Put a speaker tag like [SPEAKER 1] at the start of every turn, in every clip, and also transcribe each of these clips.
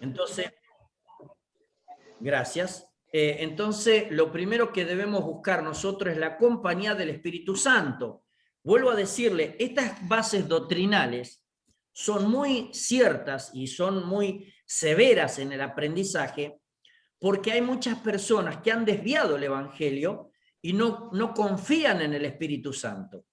[SPEAKER 1] Entonces, gracias. Entonces, lo primero que debemos buscar nosotros es la compañía del Espíritu Santo. Vuelvo a decirle, estas bases doctrinales son muy ciertas y son muy severas en el aprendizaje, porque hay muchas personas que han desviado el Evangelio y no confían en el Espíritu Santo.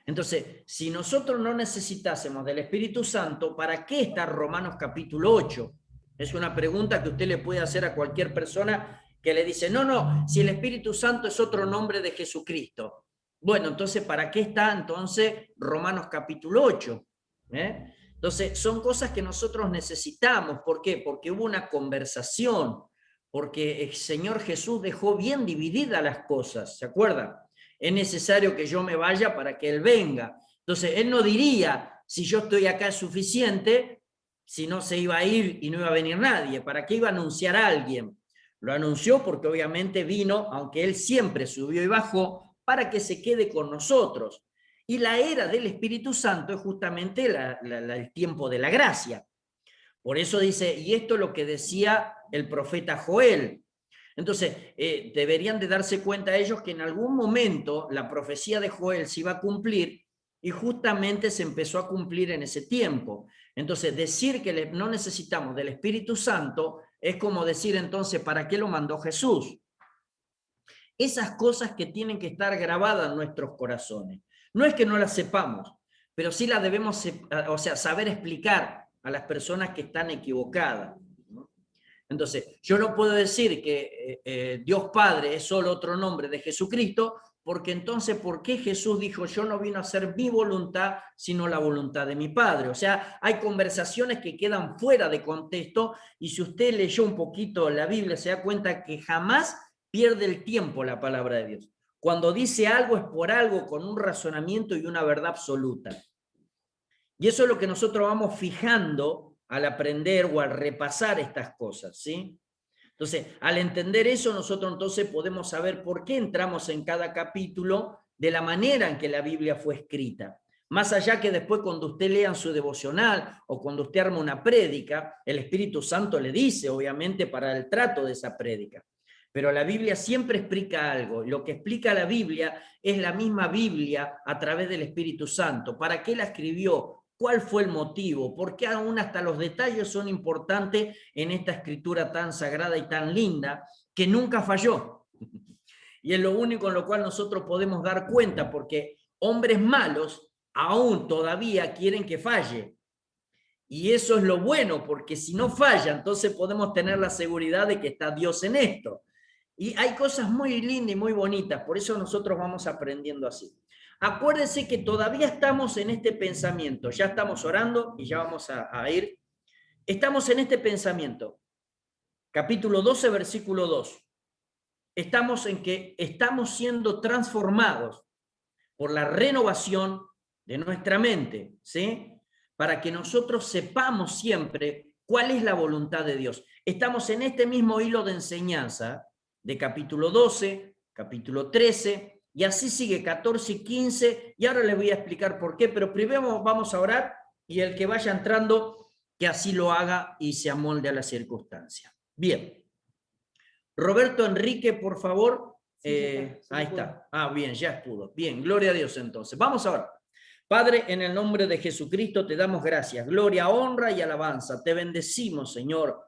[SPEAKER 1] Entonces, si nosotros no necesitásemos del Espíritu Santo, ¿para qué está Romanos capítulo 8? Es una pregunta que usted le puede hacer a cualquier persona que le dice, no, si el Espíritu Santo es otro nombre de Jesucristo. Bueno, entonces, ¿para qué está entonces Romanos capítulo 8? Entonces, son cosas que nosotros necesitamos. ¿Por qué? Porque hubo una conversación, porque el Señor Jesús dejó bien divididas las cosas, ¿se acuerdan? Es necesario que yo me vaya para que Él venga. Entonces, Él no diría, si yo estoy acá es suficiente, si no se iba a ir y no iba a venir nadie. ¿Para qué iba a anunciar a alguien? Lo anunció porque obviamente vino, aunque Él siempre subió y bajó, para que se quede con nosotros. Y la era del Espíritu Santo es justamente el tiempo de la gracia. Por eso dice, y esto es lo que decía el profeta Joel. Entonces, deberían de darse cuenta ellos que en algún momento la profecía de Joel se iba a cumplir y justamente se empezó a cumplir en ese tiempo. Entonces, decir que no necesitamos del Espíritu Santo es como decir entonces, ¿para qué lo mandó Jesús? Esas cosas que tienen que estar grabadas en nuestros corazones. No es que no las sepamos, pero sí las debemos, o sea, saber explicar a las personas que están equivocadas. Entonces, yo no puedo decir que Dios Padre es solo otro nombre de Jesucristo, porque entonces, ¿por qué Jesús dijo, yo no vino a hacer mi voluntad, sino la voluntad de mi Padre? O sea, hay conversaciones que quedan fuera de contexto, y si usted leyó un poquito la Biblia, se da cuenta que jamás pierde el tiempo la palabra de Dios. Cuando dice algo es por algo, con un razonamiento y una verdad absoluta. Y eso es lo que nosotros vamos fijando al aprender o al repasar estas cosas, ¿sí? Entonces, al entender eso, nosotros entonces podemos saber por qué entramos en cada capítulo de la manera en que la Biblia fue escrita. Más allá que después cuando usted lea en su devocional o cuando usted arma una prédica, el Espíritu Santo le dice, obviamente, para el trato de esa prédica. Pero la Biblia siempre explica algo. Lo que explica la Biblia es la misma Biblia a través del Espíritu Santo. ¿Para qué la escribió? ¿Cuál fue el motivo? ¿Por qué aún hasta los detalles son importantes en esta escritura tan sagrada y tan linda que nunca falló? Y es lo único en lo cual nosotros podemos dar cuenta, porque hombres malos aún todavía quieren que falle. Y eso es lo bueno, porque si no falla, entonces podemos tener la seguridad de que está Dios en esto. Y hay cosas muy lindas y muy bonitas, por eso nosotros vamos aprendiendo así. Acuérdense que todavía estamos en este pensamiento, ya estamos orando y ya vamos a ir. Estamos en este pensamiento, capítulo 12, versículo 2. Estamos en que estamos siendo transformados por la renovación de nuestra mente, ¿sí? Para que nosotros sepamos siempre cuál es la voluntad de Dios. Estamos en este mismo hilo de enseñanza de capítulo 12, capítulo 13, y así sigue 14 y 15, y ahora les voy a explicar por qué, pero primero vamos a orar, y el que vaya entrando, que así lo haga y se amolde a la circunstancia. Bien. Roberto Enrique, por favor. Ahí está. Ah, bien, ya pudo. Bien, gloria a Dios entonces. Vamos ahora. Padre, en el nombre de Jesucristo te damos gracias, gloria, honra y alabanza. Te bendecimos, Señor.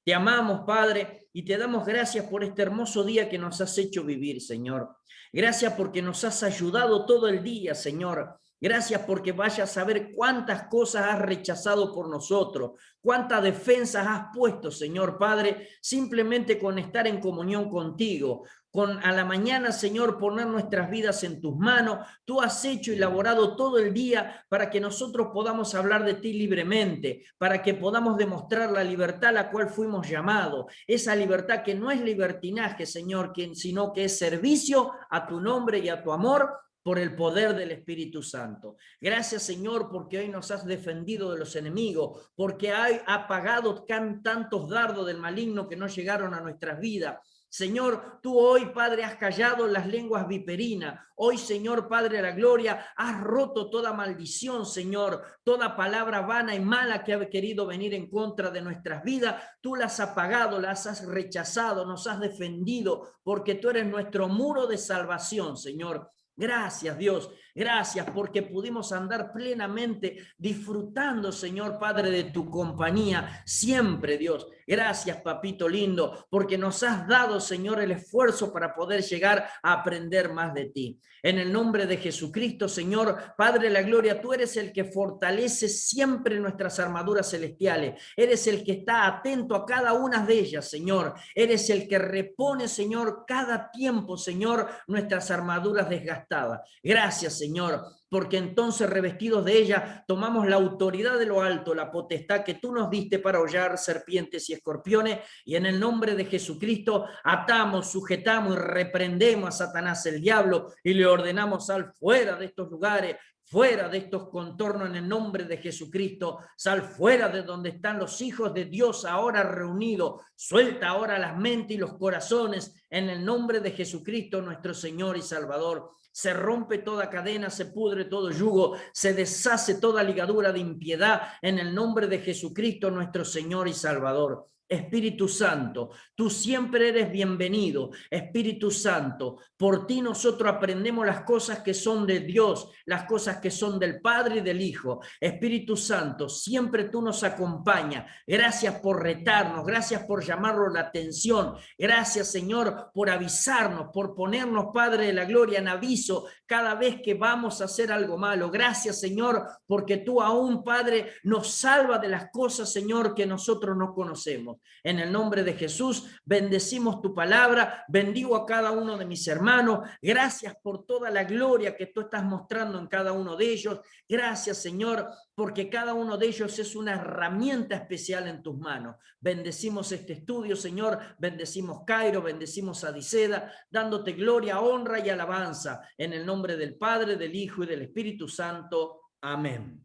[SPEAKER 1] Te amamos, Padre, y te damos gracias por este hermoso día que nos has hecho vivir, Señor. Gracias porque nos has ayudado todo el día, Señor. Gracias porque vayas a saber cuántas cosas has rechazado por nosotros, cuántas defensas has puesto, Señor Padre, simplemente con estar en comunión contigo. Con a la mañana, Señor, poner nuestras vidas en tus manos. Tú has hecho y laborado todo el día para que nosotros podamos hablar de ti libremente, para que podamos demostrar la libertad a la cual fuimos llamados. Esa libertad que no es libertinaje, Señor, sino que es servicio a tu nombre y a tu amor, por el poder del Espíritu Santo. Gracias, Señor, porque hoy nos has defendido de los enemigos, porque has apagado tantos dardos del maligno que no llegaron a nuestras vidas. Señor, tú hoy, Padre, has callado las lenguas viperinas. Hoy, Señor, Padre de la gloria, has roto toda maldición, Señor. Toda palabra vana y mala que ha querido venir en contra de nuestras vidas, tú las has apagado, las has rechazado, nos has defendido, porque tú eres nuestro muro de salvación, Señor. Gracias, Dios. Gracias porque pudimos andar plenamente disfrutando, Señor Padre, de tu compañía siempre, Dios. Gracias, papito lindo, porque nos has dado, Señor, el esfuerzo para poder llegar a aprender más de ti. En el nombre de Jesucristo, Señor, Padre de la gloria, tú eres el que fortalece siempre nuestras armaduras celestiales. Eres el que está atento a cada una de ellas, Señor. Eres el que repone, Señor, cada tiempo, Señor, nuestras armaduras desgastadas. Gracias, Señor, porque entonces revestidos de ella tomamos la autoridad de lo alto, la potestad que tú nos diste para hollar serpientes y escorpiones, y en el nombre de Jesucristo atamos, sujetamos y reprendemos a Satanás el diablo y le ordenamos sal fuera de estos lugares, fuera de estos contornos en el nombre de Jesucristo, sal fuera de donde están los hijos de Dios ahora reunidos, suelta ahora las mentes y los corazones en el nombre de Jesucristo nuestro Señor y Salvador. Se rompe toda cadena, se pudre todo yugo, se deshace toda ligadura de impiedad en el nombre de Jesucristo nuestro Señor y Salvador. Espíritu Santo, tú siempre eres bienvenido. Espíritu Santo, por ti nosotros aprendemos las cosas que son de Dios, las cosas que son del Padre y del Hijo. Espíritu Santo, siempre tú nos acompañas. Gracias por retarnos, gracias por llamarnos la atención. Gracias, Señor, por avisarnos, por ponernos, Padre de la gloria, en aviso cada vez que vamos a hacer algo malo. Gracias, Señor, porque tú aún, Padre, nos salva de las cosas, Señor, que nosotros no conocemos. En el nombre de Jesús, bendecimos tu palabra, bendigo a cada uno de mis hermanos, gracias por toda la gloria que tú estás mostrando en cada uno de ellos, gracias, Señor, porque cada uno de ellos es una herramienta especial en tus manos. Bendecimos este estudio, Señor, bendecimos Cairo, bendecimos a Diceda, dándote gloria, honra y alabanza, en el nombre del Padre, del Hijo y del Espíritu Santo. Amén.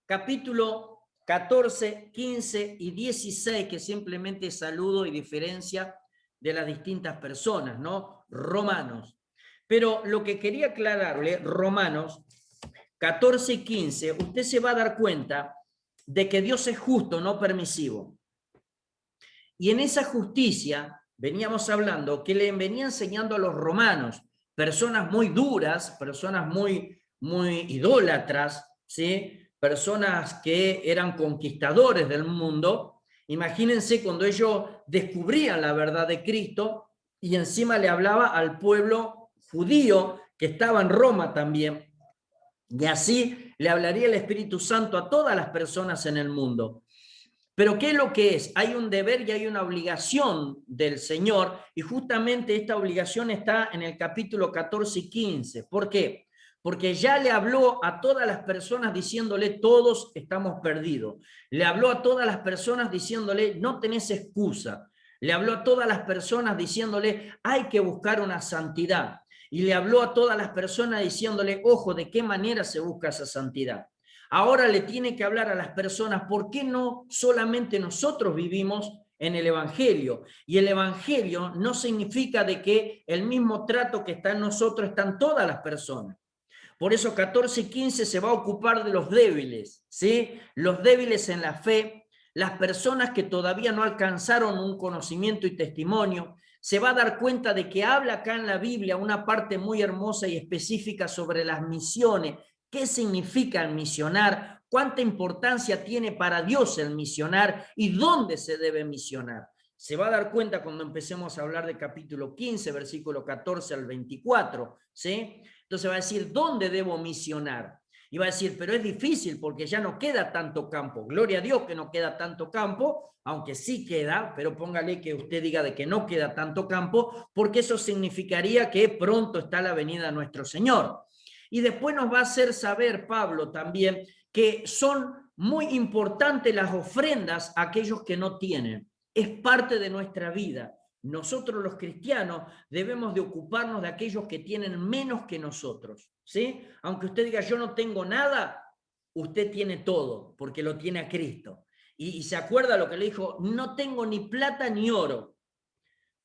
[SPEAKER 1] Capítulo 14, 15 y 16, que simplemente saludo y diferencia de las distintas personas, ¿no? Romanos. Pero lo que quería aclararle, Romanos 14 y 15, usted se va a dar cuenta de que Dios es justo, no permisivo. Y en esa justicia, veníamos hablando, que le venía enseñando a los romanos, personas muy duras, personas muy idólatras, ¿sí? Personas que eran conquistadores del mundo. Imagínense cuando ellos descubrían la verdad de Cristo y encima le hablaba al pueblo judío que estaba en Roma también. Y así le hablaría el Espíritu Santo a todas las personas en el mundo. Pero ¿qué es lo que es? Hay un deber y hay una obligación del Señor, y justamente esta obligación está en el capítulo 14 y 15. ¿Por qué? Porque ya le habló a todas las personas diciéndole, todos estamos perdidos. Le habló a todas las personas diciéndole, no tenés excusa. Le habló a todas las personas diciéndole, hay que buscar una santidad. Y le habló a todas las personas diciéndole, ojo, ¿de qué manera se busca esa santidad? Ahora le tiene que hablar a las personas, ¿por qué no solamente nosotros vivimos en el Evangelio? Y el Evangelio no significa de que el mismo trato que está en nosotros están todas las personas. Por eso 14 y 15 se va a ocupar de los débiles, ¿sí? Los débiles en la fe, las personas que todavía no alcanzaron un conocimiento y testimonio. Se va a dar cuenta de que habla acá en la Biblia una parte muy hermosa y específica sobre las misiones. ¿Qué significa el misionar? ¿Cuánta importancia tiene para Dios el misionar? ¿Y dónde se debe misionar? Se va a dar cuenta cuando empecemos a hablar de capítulo 15, versículo 14 al 24, ¿sí? Entonces va a decir, ¿dónde debo misionar? Y va a decir, pero es difícil porque ya no queda tanto campo. Gloria a Dios que no queda tanto campo, aunque sí queda, pero póngale que usted diga de que no queda tanto campo, porque eso significaría que pronto está la venida de nuestro Señor. Y después nos va a hacer saber Pablo también que son muy importantes las ofrendas a aquellos que no tienen. Es parte de nuestra vida. Nosotros los cristianos debemos de ocuparnos de aquellos que tienen menos que nosotros, ¿sí? Aunque usted diga yo no tengo nada, usted tiene todo, porque lo tiene a Cristo. Y se acuerda lo que le dijo, no tengo ni plata ni oro,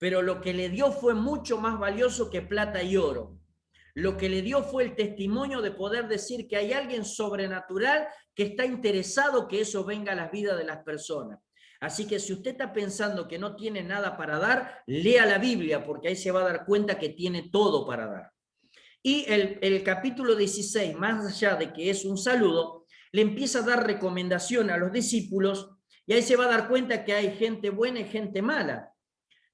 [SPEAKER 1] pero lo que le dio fue mucho más valioso que plata y oro. Lo que le dio fue el testimonio de poder decir que hay alguien sobrenatural que está interesado que eso venga a las vidas de las personas. Así que si usted está pensando que no tiene nada para dar, lea la Biblia, porque ahí se va a dar cuenta que tiene todo para dar. Y el capítulo 16, más allá de que es un saludo, le empieza a dar recomendación a los discípulos, y ahí se va a dar cuenta que hay gente buena y gente mala.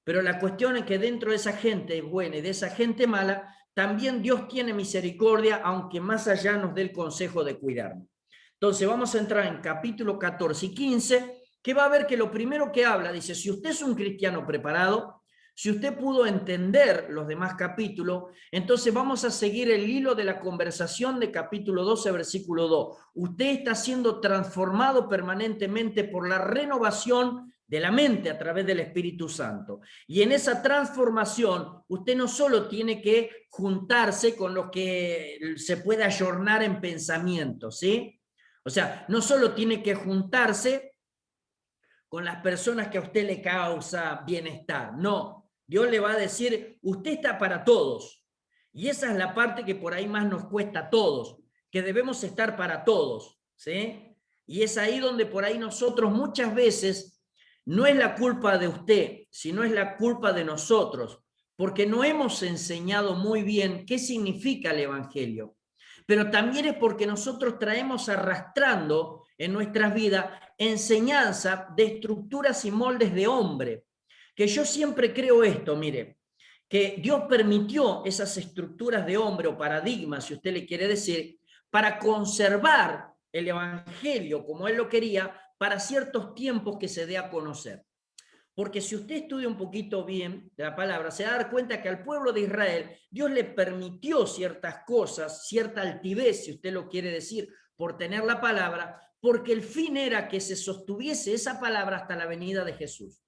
[SPEAKER 1] Pero la cuestión es que dentro de esa gente buena y de esa gente mala, también Dios tiene misericordia, aunque más allá nos dé el consejo de cuidarnos. Entonces vamos a entrar en capítulo 14 y 15, que va a ver que lo primero que habla, dice, si usted es un cristiano preparado, si usted pudo entender los demás capítulos, entonces vamos a seguir el hilo de la conversación de capítulo 12, versículo 2. Usted está siendo transformado permanentemente por la renovación de la mente a través del Espíritu Santo. Y en esa transformación, usted no solo tiene que juntarse con los que se puede ayornar en pensamiento, ¿sí? O sea, no solo tiene que juntarse con las personas que a usted le causa bienestar, no. Dios le va a decir, usted está para todos. Y esa es la parte que por ahí más nos cuesta a todos, que debemos estar para todos, ¿sí? Y es ahí donde por ahí nosotros muchas veces no es la culpa de usted, sino es la culpa de nosotros, porque no hemos enseñado muy bien qué significa el Evangelio. Pero también es porque nosotros traemos arrastrando en nuestras vidas enseñanza de estructuras y moldes de hombre. Que yo siempre creo esto, mire, que Dios permitió esas estructuras de hombre o paradigmas, si usted le quiere decir, para conservar el Evangelio como Él lo quería para ciertos tiempos que se dé a conocer. Porque si usted estudia un poquito bien de la palabra, se va a dar cuenta que al pueblo de Israel Dios le permitió ciertas cosas, cierta altivez, si usted lo quiere decir, por tener la palabra, porque el fin era que se sostuviese esa palabra hasta la venida de Jesús.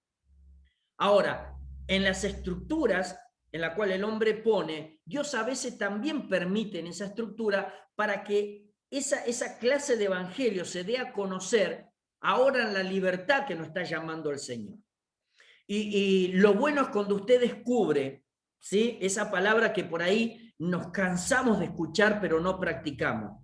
[SPEAKER 1] Ahora, en las estructuras en la cual el hombre pone, Dios a veces también permite en esa estructura para que esa clase de evangelio se dé a conocer ahora en la libertad que nos está llamando el Señor. Y lo bueno es cuando usted descubre, ¿sí?, esa palabra que por ahí nos cansamos de escuchar pero no practicamos,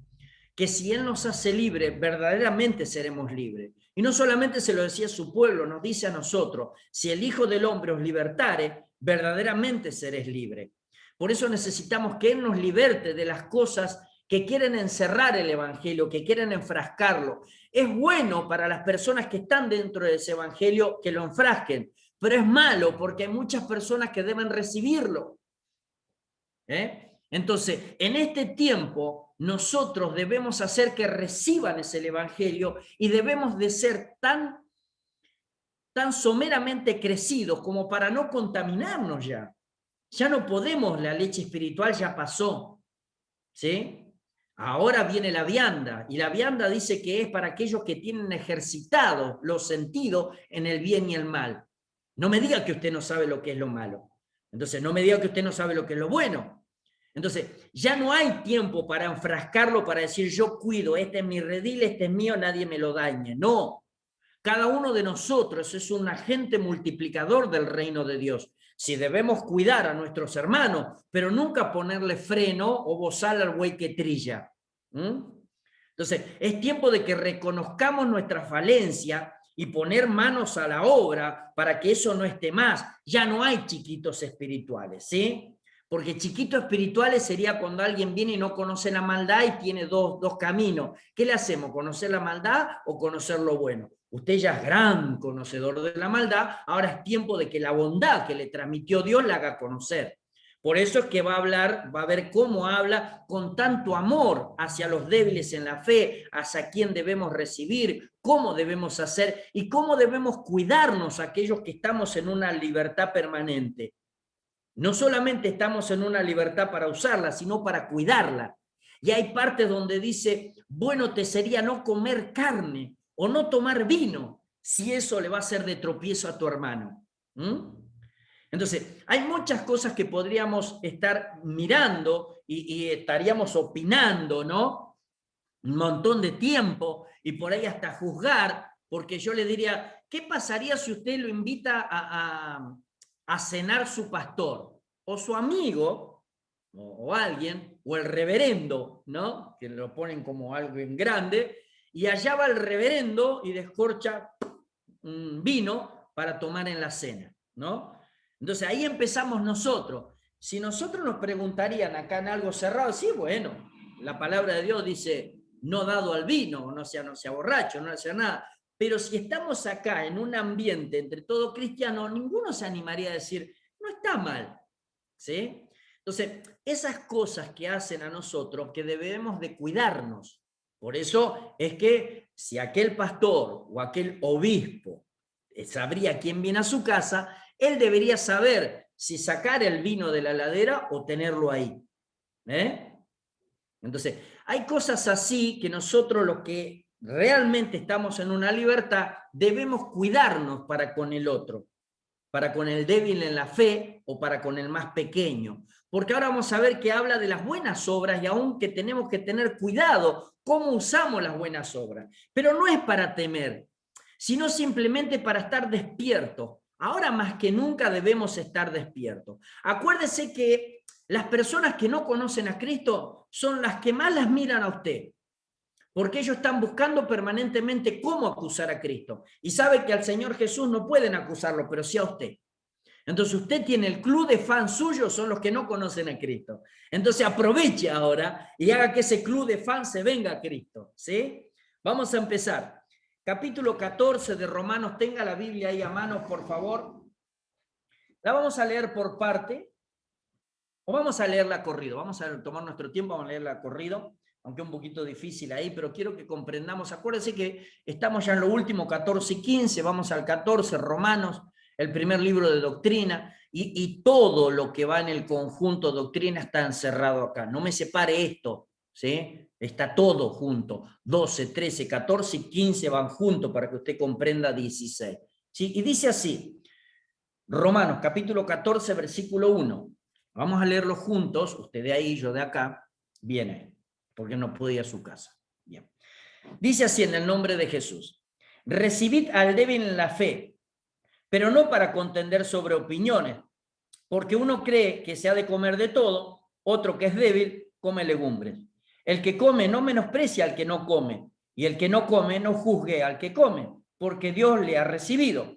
[SPEAKER 1] que si Él nos hace libres, verdaderamente seremos libres. Y no solamente se lo decía a su pueblo, nos dice a nosotros, si el Hijo del Hombre os libertare, verdaderamente seréis libres. Por eso necesitamos que Él nos liberte de las cosas que quieren encerrar el Evangelio, que quieren enfrascarlo. Es bueno para las personas que están dentro de ese Evangelio que lo enfrasquen, pero es malo porque hay muchas personas que deben recibirlo. Entonces, en este tiempo, nosotros debemos hacer que reciban ese Evangelio y debemos de ser tan someramente crecidos como para no contaminarnos ya. Ya no podemos, la leche espiritual ya pasó, ¿sí? Ahora viene la vianda, y la vianda dice que es para aquellos que tienen ejercitado los sentidos en el bien y el mal. No me diga que usted no sabe lo que es lo malo. Entonces, no me diga que usted no sabe lo que es lo bueno. Entonces, ya no hay tiempo para enfrascarlo, para decir yo cuido, este es mi redil, este es mío, nadie me lo dañe. No. Cada uno de nosotros es un agente multiplicador del reino de Dios. Si debemos cuidar a nuestros hermanos, pero nunca ponerle freno o bozal al buey que trilla. Entonces, es tiempo de que reconozcamos nuestra falencia y poner manos a la obra para que eso no esté más. Ya no hay chiquitos espirituales, ¿sí? Porque chiquitos espirituales sería cuando alguien viene y no conoce la maldad y tiene dos caminos. ¿Qué le hacemos? ¿Conocer la maldad o conocer lo bueno? Usted ya es gran conocedor de la maldad, ahora es tiempo de que la bondad que le transmitió Dios la haga conocer. Por eso es que va a hablar, va a ver cómo habla con tanto amor hacia los débiles en la fe, hacia quién debemos recibir, cómo debemos hacer y cómo debemos cuidarnos aquellos que estamos en una libertad permanente. No solamente estamos en una libertad para usarla, sino para cuidarla. Y hay partes donde dice, bueno te sería no comer carne o no tomar vino, si eso le va a ser de tropiezo a tu hermano. Entonces, hay muchas cosas que podríamos estar mirando y estaríamos opinando, ¿no? Un montón de tiempo y por ahí hasta juzgar, porque yo le diría, ¿qué pasaría si usted lo invita a cenar su pastor, o su amigo, o alguien, o el reverendo, ¿no? Que lo ponen como algo en grande, y allá va el reverendo y descorcha un vino para tomar en la cena, ¿no? Entonces ahí empezamos nosotros. Si nosotros nos preguntarían acá en algo cerrado, sí, bueno, la palabra de Dios dice, no dado al vino, no sea borracho, no sea nada. Pero si estamos acá en un ambiente entre todos cristianos, ninguno se animaría a decir, no está mal, ¿sí? Entonces, esas cosas que hacen a nosotros que debemos de cuidarnos. Por eso es que si aquel pastor o aquel obispo sabría quién viene a su casa, él debería saber si sacar el vino de la heladera o tenerlo ahí. Entonces, hay cosas así que nosotros los que realmente estamos en una libertad debemos cuidarnos para con el otro, para con el débil en la fe o para con el más pequeño. Porque ahora vamos a ver que habla de las buenas obras y aún que tenemos que tener cuidado cómo usamos las buenas obras. Pero no es para temer, sino simplemente para estar despiertos. Ahora más que nunca debemos estar despiertos. Acuérdese que las personas que no conocen a Cristo son las que más las miran a usted, porque ellos están buscando permanentemente cómo acusar a Cristo. Y sabe que al Señor Jesús no pueden acusarlo, pero sí a usted. Entonces usted tiene el club de fans suyos, son los que no conocen a Cristo. Entonces aproveche ahora y haga que ese club de fans se venga a Cristo, ¿sí? Vamos a empezar. Capítulo 14 de Romanos, tenga la Biblia ahí a mano, por favor. La vamos a leer por parte, o vamos a leerla corrido. Vamos a tomar nuestro tiempo, vamos a leerla corrido, aunque un poquito difícil ahí, pero quiero que comprendamos. Acuérdense que estamos ya en lo último, 14 y 15, vamos al 14, Romanos, el primer libro de doctrina, y todo lo que va en el conjunto doctrina está encerrado acá. No me separe esto, ¿sí? Está todo junto. 12, 13, 14 y 15 van juntos para que usted comprenda 16. ¿Sí? Y dice así, Romanos capítulo 14, versículo 1. Vamos a leerlo juntos, usted de ahí, yo de acá, viene, porque no puede ir a su casa. Bien. Dice así en el nombre de Jesús, recibid al débil en la fe, pero no para contender sobre opiniones, porque uno cree que se ha de comer de todo, otro que es débil come legumbres. El que come no menosprecia al que no come, y el que no come no juzgue al que come, porque Dios le ha recibido.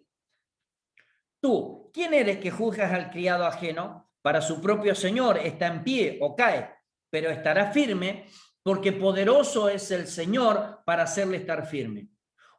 [SPEAKER 1] Tú, ¿quién eres que juzgas al criado ajeno? Para su propio Señor está en pie o cae, pero estará firme, porque poderoso es el Señor para hacerle estar firme.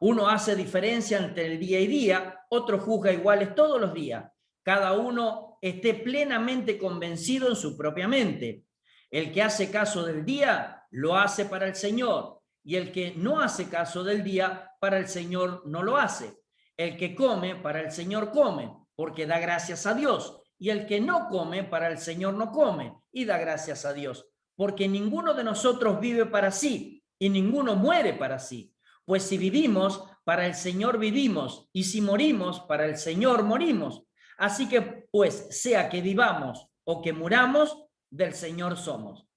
[SPEAKER 1] Uno hace diferencia entre el día y día, otro juzga iguales todos los días. Cada uno esté plenamente convencido en su propia mente. El que hace caso del día, lo hace para el Señor, y el que no hace caso del día, para el Señor no lo hace. El que come, para el Señor come, porque da gracias a Dios. Y el que no come, para el Señor no come, y da gracias a Dios. Porque ninguno de nosotros vive para sí, y ninguno muere para sí. Pues si vivimos, para el Señor vivimos, y si morimos, para el Señor morimos. Así que, pues, sea que vivamos o que muramos, del Señor somos.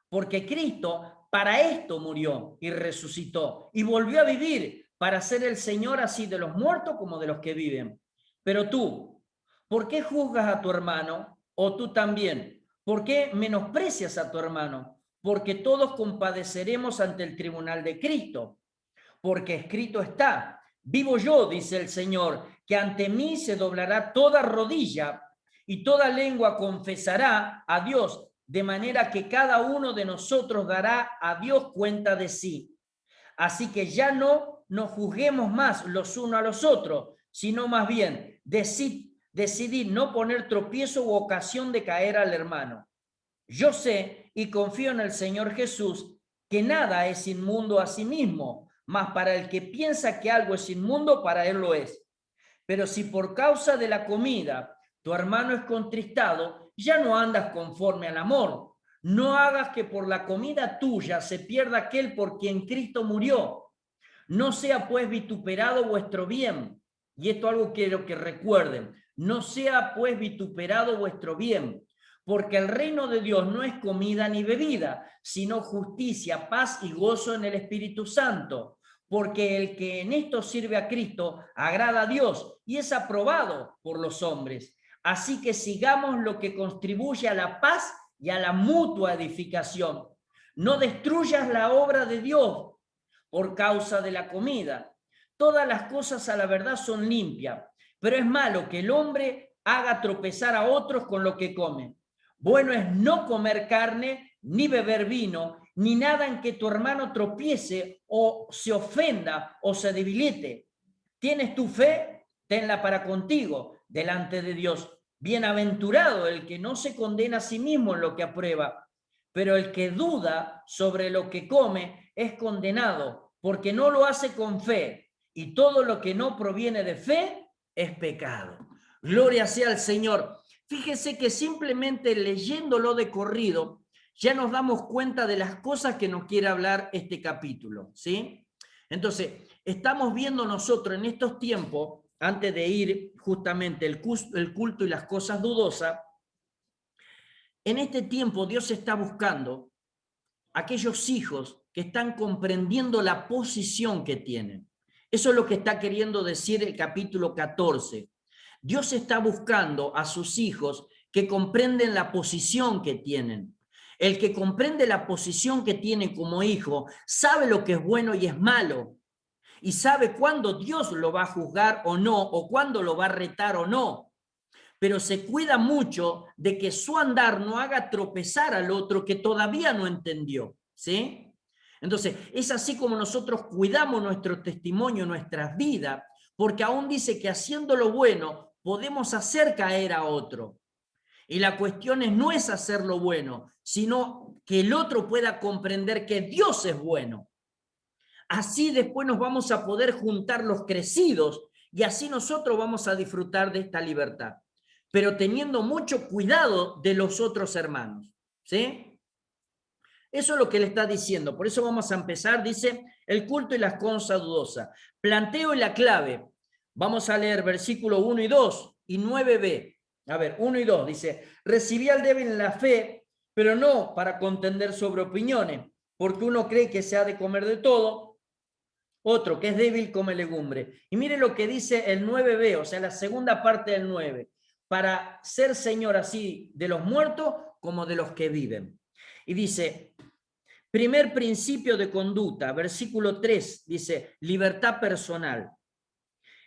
[SPEAKER 1] Porque Cristo para esto murió y resucitó, y volvió a vivir para ser el Señor así de los muertos como de los que viven. Pero tú, ¿por qué juzgas a tu hermano? O tú también, ¿por qué menosprecias a tu hermano? Porque todos compadeceremos ante el tribunal de Cristo. Porque escrito está, vivo yo, dice el Señor, que ante mí se doblará toda rodilla y toda lengua confesará a Dios, de manera que cada uno de nosotros dará a Dios cuenta de sí. Así que ya no nos juzguemos más los unos a los otros, sino más bien decidid no poner tropiezo u ocasión de caer al hermano. Yo sé y confío en el Señor Jesús que nada es inmundo a sí mismo, mas para el que piensa que algo es inmundo, para él lo es. Pero si por causa de la comida tu hermano es contristado, ya no andas conforme al amor. No hagas que por la comida tuya se pierda aquel por quien Cristo murió. No sea pues vituperado vuestro bien. Y esto algo quiero que recuerden. No sea pues vituperado vuestro bien, porque el reino de Dios no es comida ni bebida, sino justicia, paz y gozo en el Espíritu Santo. Porque el que en esto sirve a Cristo agrada a Dios y es aprobado por los hombres. Así que sigamos lo que contribuye a la paz y a la mutua edificación. No destruyas la obra de Dios por causa de la comida. Todas las cosas a la verdad son limpias, pero es malo que el hombre haga tropezar a otros con lo que come. Bueno es no comer carne, ni beber vino, ni nada en que tu hermano tropiece o se ofenda o se debilite. ¿Tienes tu fe? Tenla para contigo delante de Dios. Bienaventurado el que no se condena a sí mismo en lo que aprueba, pero el que duda sobre lo que come es condenado, porque no lo hace con fe, y todo lo que no proviene de fe es pecado. Gloria sea al Señor. Fíjese que simplemente leyéndolo de corrido, ya nos damos cuenta de las cosas que nos quiere hablar este capítulo, ¿sí? Entonces, estamos viendo nosotros en estos tiempos, antes de ir justamente el culto y las cosas dudosas, en este tiempo Dios está buscando aquellos hijos que están comprendiendo la posición que tienen. Eso es lo que está queriendo decir el capítulo 14. Dios está buscando a sus hijos que comprenden la posición que tienen. El que comprende la posición que tiene como hijo sabe lo que es bueno y es malo, y sabe cuándo Dios lo va a juzgar o no, o cuándo lo va a retar o no. Pero se cuida mucho de que su andar no haga tropezar al otro que todavía no entendió, ¿sí? Entonces, es así como nosotros cuidamos nuestro testimonio, nuestras vidas, porque aún dice que haciendo lo bueno podemos hacer caer a otro. Y la cuestión no es hacer lo bueno, sino que el otro pueda comprender que Dios es bueno. Así después nos vamos a poder juntar los crecidos y así nosotros vamos a disfrutar de esta libertad, pero teniendo mucho cuidado de los otros hermanos, ¿sí? Eso es lo que le está diciendo. Por eso vamos a empezar, dice, el culto y las cosas dudosas. Planteo y la clave. Vamos a leer versículo 1 y 2 y 9b. A ver, 1 y 2 dice, recibí al débil en la fe, pero no para contender sobre opiniones, porque uno cree que se ha de comer de todo, otro que es débil come legumbre. Y mire lo que dice el 9b, o sea, la segunda parte del 9, para ser señor así de los muertos como de los que viven. Y dice, primer principio de conducta, versículo 3, dice, libertad personal.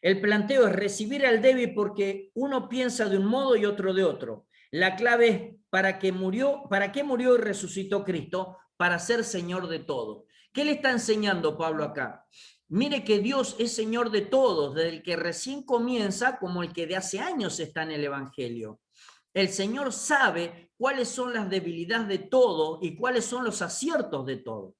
[SPEAKER 1] El planteo es recibir al débil porque uno piensa de un modo y otro de otro. La clave es ¿para qué murió y resucitó Cristo? Para ser Señor de todo. ¿Qué le está enseñando Pablo acá? Mire que Dios es Señor de todos, desde el que recién comienza como el que de hace años está en el Evangelio. El Señor sabe cuáles son las debilidades de todo y cuáles son los aciertos de todo.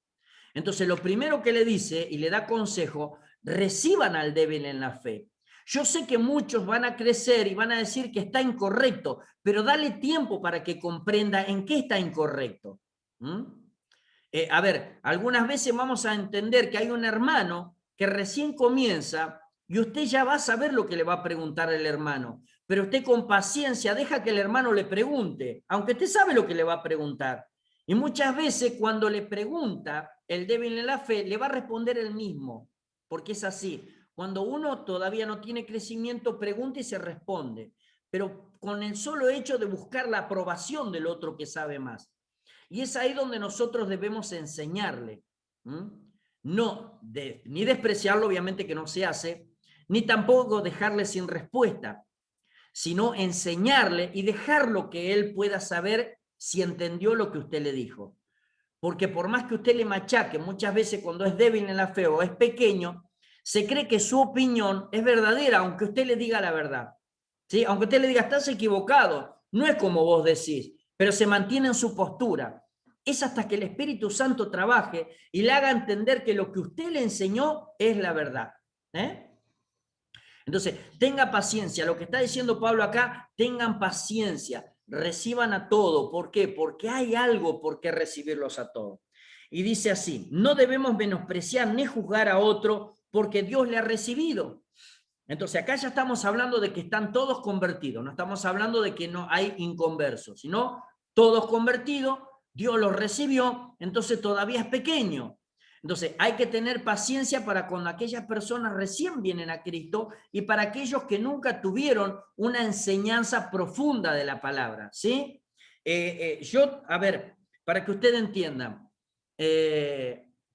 [SPEAKER 1] Entonces, lo primero que le dice y le da consejo, reciban al débil en la fe. Yo sé que muchos van a crecer y van a decir que está incorrecto, pero dale tiempo para que comprenda en qué está incorrecto. A ver, algunas veces vamos a entender que hay un hermano que recién comienza y usted ya va a saber lo que le va a preguntar el hermano, pero usted con paciencia deja que el hermano le pregunte, aunque usted sabe lo que le va a preguntar. Y muchas veces cuando le pregunta el débil en la fe, le va a responder el mismo, porque es así. Cuando uno todavía no tiene crecimiento, pregunta y se responde, pero con el solo hecho de buscar la aprobación del otro que sabe más. Y es ahí donde nosotros debemos enseñarle. No, ni despreciarlo, obviamente que no se hace, ni tampoco dejarle sin respuesta, sino enseñarle y dejarlo que él pueda saber si entendió lo que usted le dijo. Porque por más que usted le machaque, muchas veces cuando es débil en la fe o es pequeño, se cree que su opinión es verdadera, aunque usted le diga la verdad. ¿Sí? Aunque usted le diga, estás equivocado, no es como vos decís, pero se mantiene en su postura. Es hasta que el Espíritu Santo trabaje y le haga entender que lo que usted le enseñó es la verdad. Entonces, tenga paciencia. Lo que está diciendo Pablo acá, tengan paciencia. Reciban a todo. ¿Por qué? Porque hay algo por qué recibirlos a todos. Y dice así, no debemos menospreciar ni juzgar a otro porque Dios le ha recibido. Entonces acá ya estamos hablando de que están todos convertidos, no estamos hablando de que no hay inconversos, sino todos convertidos, Dios los recibió, entonces todavía es pequeño. Entonces, hay que tener paciencia para cuando aquellas personas recién vienen a Cristo y para aquellos que nunca tuvieron una enseñanza profunda de la palabra, ¿sí? A ver, para que usted entienda,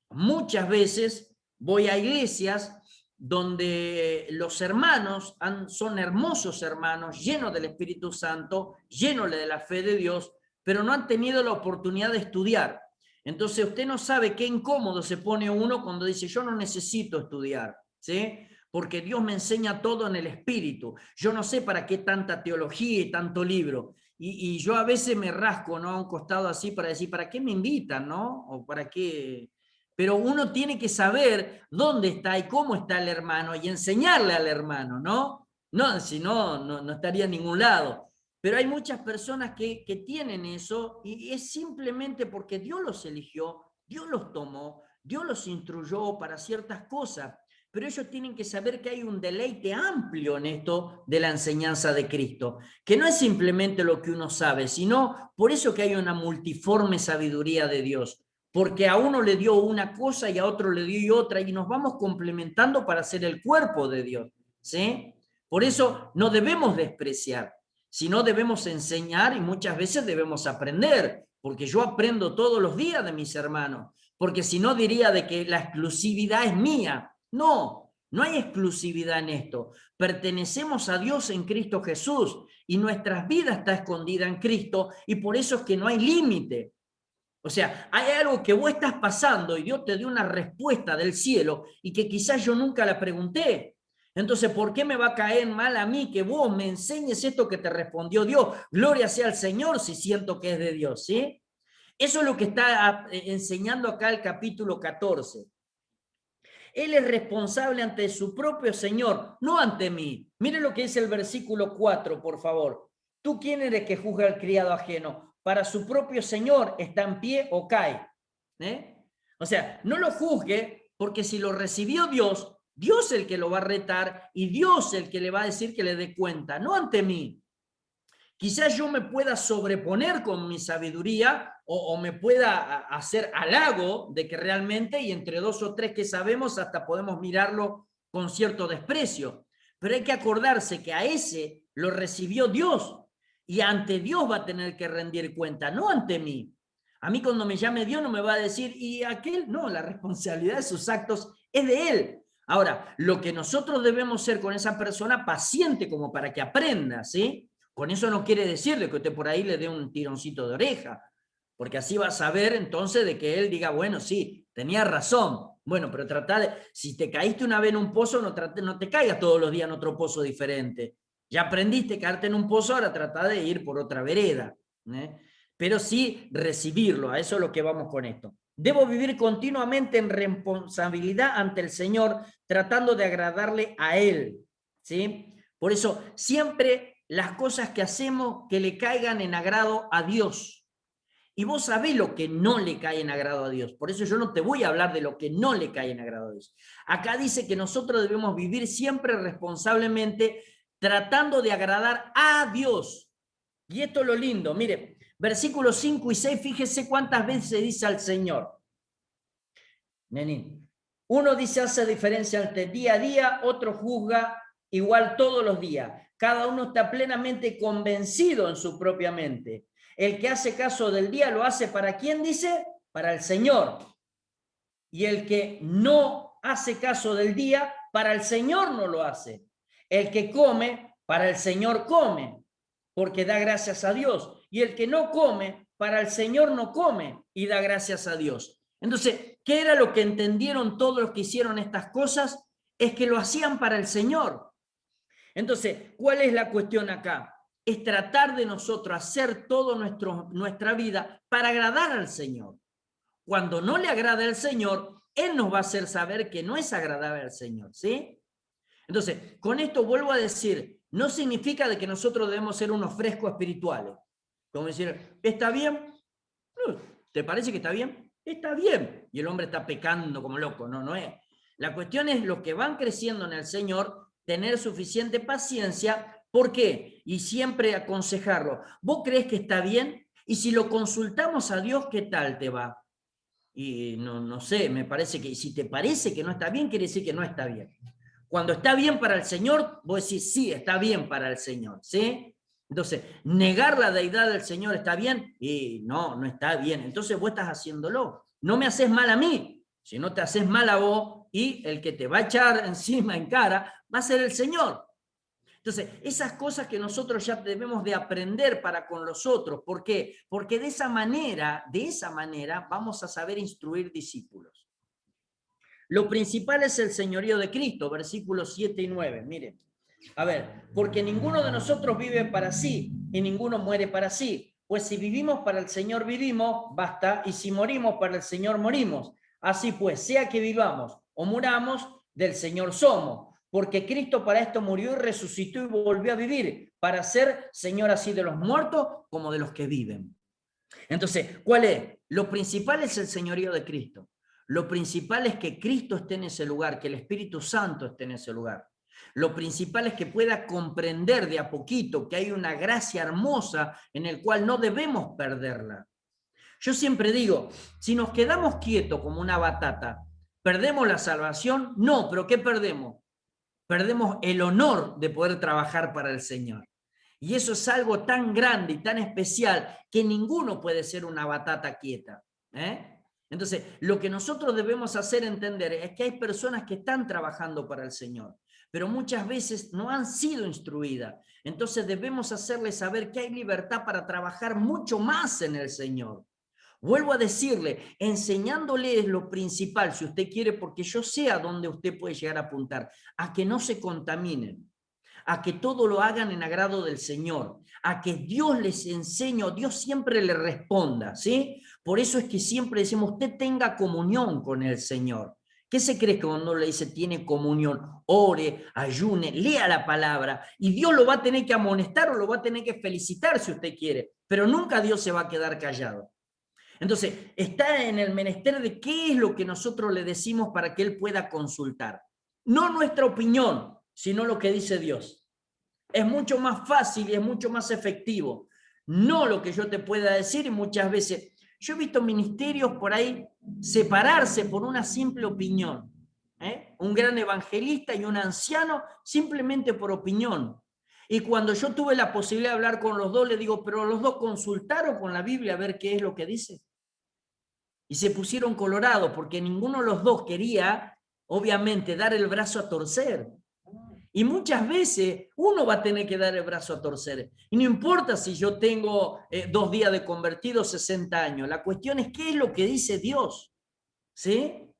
[SPEAKER 1] muchas veces voy a iglesias donde los hermanos son hermosos hermanos, llenos del Espíritu Santo, llenos de la fe de Dios, pero no han tenido la oportunidad de estudiar. Entonces usted no sabe qué incómodo se pone uno cuando dice yo no necesito estudiar, ¿sí? Porque Dios me enseña todo en el Espíritu. Yo no sé para qué tanta teología y tanto libro. Y yo a veces me rasco, ¿no? A un costado así para decir, ¿para qué me invitan, no? O para qué... Pero uno tiene que saber dónde está y cómo está el hermano y enseñarle al hermano, ¿no? No, si no, no estaría en ningún lado. Pero hay muchas personas que tienen eso y es simplemente porque Dios los eligió, Dios los tomó, Dios los instruyó para ciertas cosas. Pero ellos tienen que saber que hay un deleite amplio en esto de la enseñanza de Cristo, que no es simplemente lo que uno sabe, sino por eso que hay una multiforme sabiduría de Dios, porque a uno le dio una cosa y a otro le dio otra y nos vamos complementando para ser el cuerpo de Dios, ¿sí? Por eso no debemos despreciar, sino debemos enseñar y muchas veces debemos aprender, porque yo aprendo todos los días de mis hermanos, porque si no diría de que la exclusividad es mía. No, no hay exclusividad en esto. Pertenecemos a Dios en Cristo Jesús y nuestras vidas está escondida en Cristo y por eso es que no hay límite. O sea, hay algo que vos estás pasando y Dios te dio una respuesta del cielo y que quizás yo nunca la pregunté. Entonces, ¿por qué me va a caer mal a mí que vos me enseñes esto que te respondió Dios? Gloria sea al Señor si siento que es de Dios, ¿sí? Eso es lo que está enseñando acá el capítulo 14. Él es responsable ante su propio Señor, no ante mí. Mire lo que dice el versículo 4, por favor. ¿Tú quién eres que juzga al criado ajeno? Para su propio Señor está en pie o cae. O sea, no lo juzgue porque si lo recibió Dios, Dios es el que lo va a retar y Dios es el que le va a decir que le dé cuenta, no ante mí. Quizás yo me pueda sobreponer con mi sabiduría o me pueda hacer halago de que realmente, y entre dos o tres que sabemos, hasta podemos mirarlo con cierto desprecio. Pero hay que acordarse que a ese lo recibió Dios y ante Dios va a tener que rendir cuenta, no ante mí. A mí cuando me llame Dios no me va a decir, y aquel, no, la responsabilidad de sus actos es de él. Ahora, lo que nosotros debemos ser con esa persona, paciente como para que aprenda, ¿sí? Con eso no quiere decirle que usted por ahí le dé un tironcito de oreja, porque así va a saber entonces de que él diga, bueno, sí, tenía razón. Bueno, pero trata de, si te caíste una vez en un pozo, no te caigas todos los días en otro pozo diferente. Ya aprendiste a caerte en un pozo, ahora trata de ir por otra vereda. Pero sí recibirlo, a eso es lo que vamos con esto. Debo vivir continuamente en responsabilidad ante el Señor, tratando de agradarle a Él, ¿sí? Por eso, siempre las cosas que hacemos que le caigan en agrado a Dios. Y vos sabés lo que no le cae en agrado a Dios. Por eso yo no te voy a hablar de lo que no le cae en agrado a Dios. Acá dice que nosotros debemos vivir siempre responsablemente tratando de agradar a Dios. Y esto es lo lindo. Mire, versículos 5 y 6, fíjese cuántas veces se dice al Señor. Nenín. Uno dice hace diferencia entre día a día, otro juzga igual todos los días. Cada uno está plenamente convencido en su propia mente. El que hace caso del día lo hace para quién, dice, para el Señor. Y el que no hace caso del día, para el Señor no lo hace. El que come, para el Señor come, porque da gracias a Dios. Y el que no come, para el Señor no come y da gracias a Dios. Entonces, ¿qué era lo que entendieron todos los que hicieron estas cosas? Es que lo hacían para el Señor. Entonces, ¿cuál es la cuestión acá? Es tratar de nosotros hacer toda nuestra vida para agradar al Señor. Cuando no le agrada al Señor, Él nos va a hacer saber que no es agradable al Señor, ¿sí? Entonces, con esto vuelvo a decir, no significa de que nosotros debemos ser unos frescos espirituales. Como decir, ¿está bien? ¿Te parece que está bien? Está bien. Y el hombre está pecando como loco, no es. La cuestión es los que van creciendo en el Señor, tener suficiente paciencia. ¿Por qué? Y siempre aconsejarlo. ¿Vos crees que está bien? Y si lo consultamos a Dios, ¿qué tal te va? Y no sé, me parece que si te parece que no está bien, quiere decir que no está bien. Cuando está bien para el Señor, vos decís, sí, está bien para el Señor, ¿sí? Entonces, negar la deidad del Señor está bien, y no está bien. Entonces vos estás haciéndolo. No me haces mal a mí, si no te haces mal a vos, y el que te va a echar encima en cara va a ser el Señor. Entonces, esas cosas que nosotros ya debemos de aprender para con los otros. ¿Por qué? Porque de esa manera vamos a saber instruir discípulos. Lo principal es el señorío de Cristo, versículos 7 y 9. Miren, a ver, porque ninguno de nosotros vive para sí y ninguno muere para sí. Pues si vivimos para el Señor vivimos, basta, y si morimos para el Señor morimos. Así pues, sea que vivamos o muramos, del Señor somos. Porque Cristo para esto murió y resucitó y volvió a vivir, para ser Señor así de los muertos como de los que viven. Entonces, ¿cuál es? Lo principal es el señorío de Cristo. Lo principal es que Cristo esté en ese lugar, que el Espíritu Santo esté en ese lugar. Lo principal es que pueda comprender de a poquito que hay una gracia hermosa en el cual no debemos perderla. Yo siempre digo, si nos quedamos quietos como una batata, ¿perdemos la salvación? No, pero ¿qué perdemos? Perdemos el honor de poder trabajar para el Señor. Y eso es algo tan grande y tan especial que ninguno puede ser una batata quieta. Entonces, lo que nosotros debemos hacer entender es que hay personas que están trabajando para el Señor, pero muchas veces no han sido instruidas. Entonces debemos hacerles saber que hay libertad para trabajar mucho más en el Señor. Vuelvo a decirle, enseñándole es lo principal, si usted quiere, porque yo sé a dónde usted puede llegar a apuntar, a que no se contaminen, a que todo lo hagan en agrado del Señor, a que Dios les enseñe, o Dios siempre le responda, ¿sí? Por eso es que siempre decimos, usted tenga comunión con el Señor. ¿Qué se cree que cuando le dice tiene comunión? Ore, ayune, lea la palabra, y Dios lo va a tener que amonestar o lo va a tener que felicitar si usted quiere, pero nunca Dios se va a quedar callado. Entonces, está en el menester de qué es lo que nosotros le decimos para que Él pueda consultar. No nuestra opinión, sino lo que dice Dios. Es mucho más fácil y es mucho más efectivo. No lo que yo te pueda decir, y muchas veces yo he visto ministerios por ahí separarse por una simple opinión. Un gran evangelista y un anciano simplemente por opinión. Y cuando yo tuve la posibilidad de hablar con los dos, le digo, pero los dos consultaron con la Biblia a ver qué es lo que dice. Y se pusieron colorados porque ninguno de los dos quería, obviamente, dar el brazo a torcer. Y muchas veces uno va a tener que dar el brazo a torcer. Y no importa si yo tengo 2 días de convertido, 60 años. La cuestión es qué es lo que dice Dios. ¿Sí?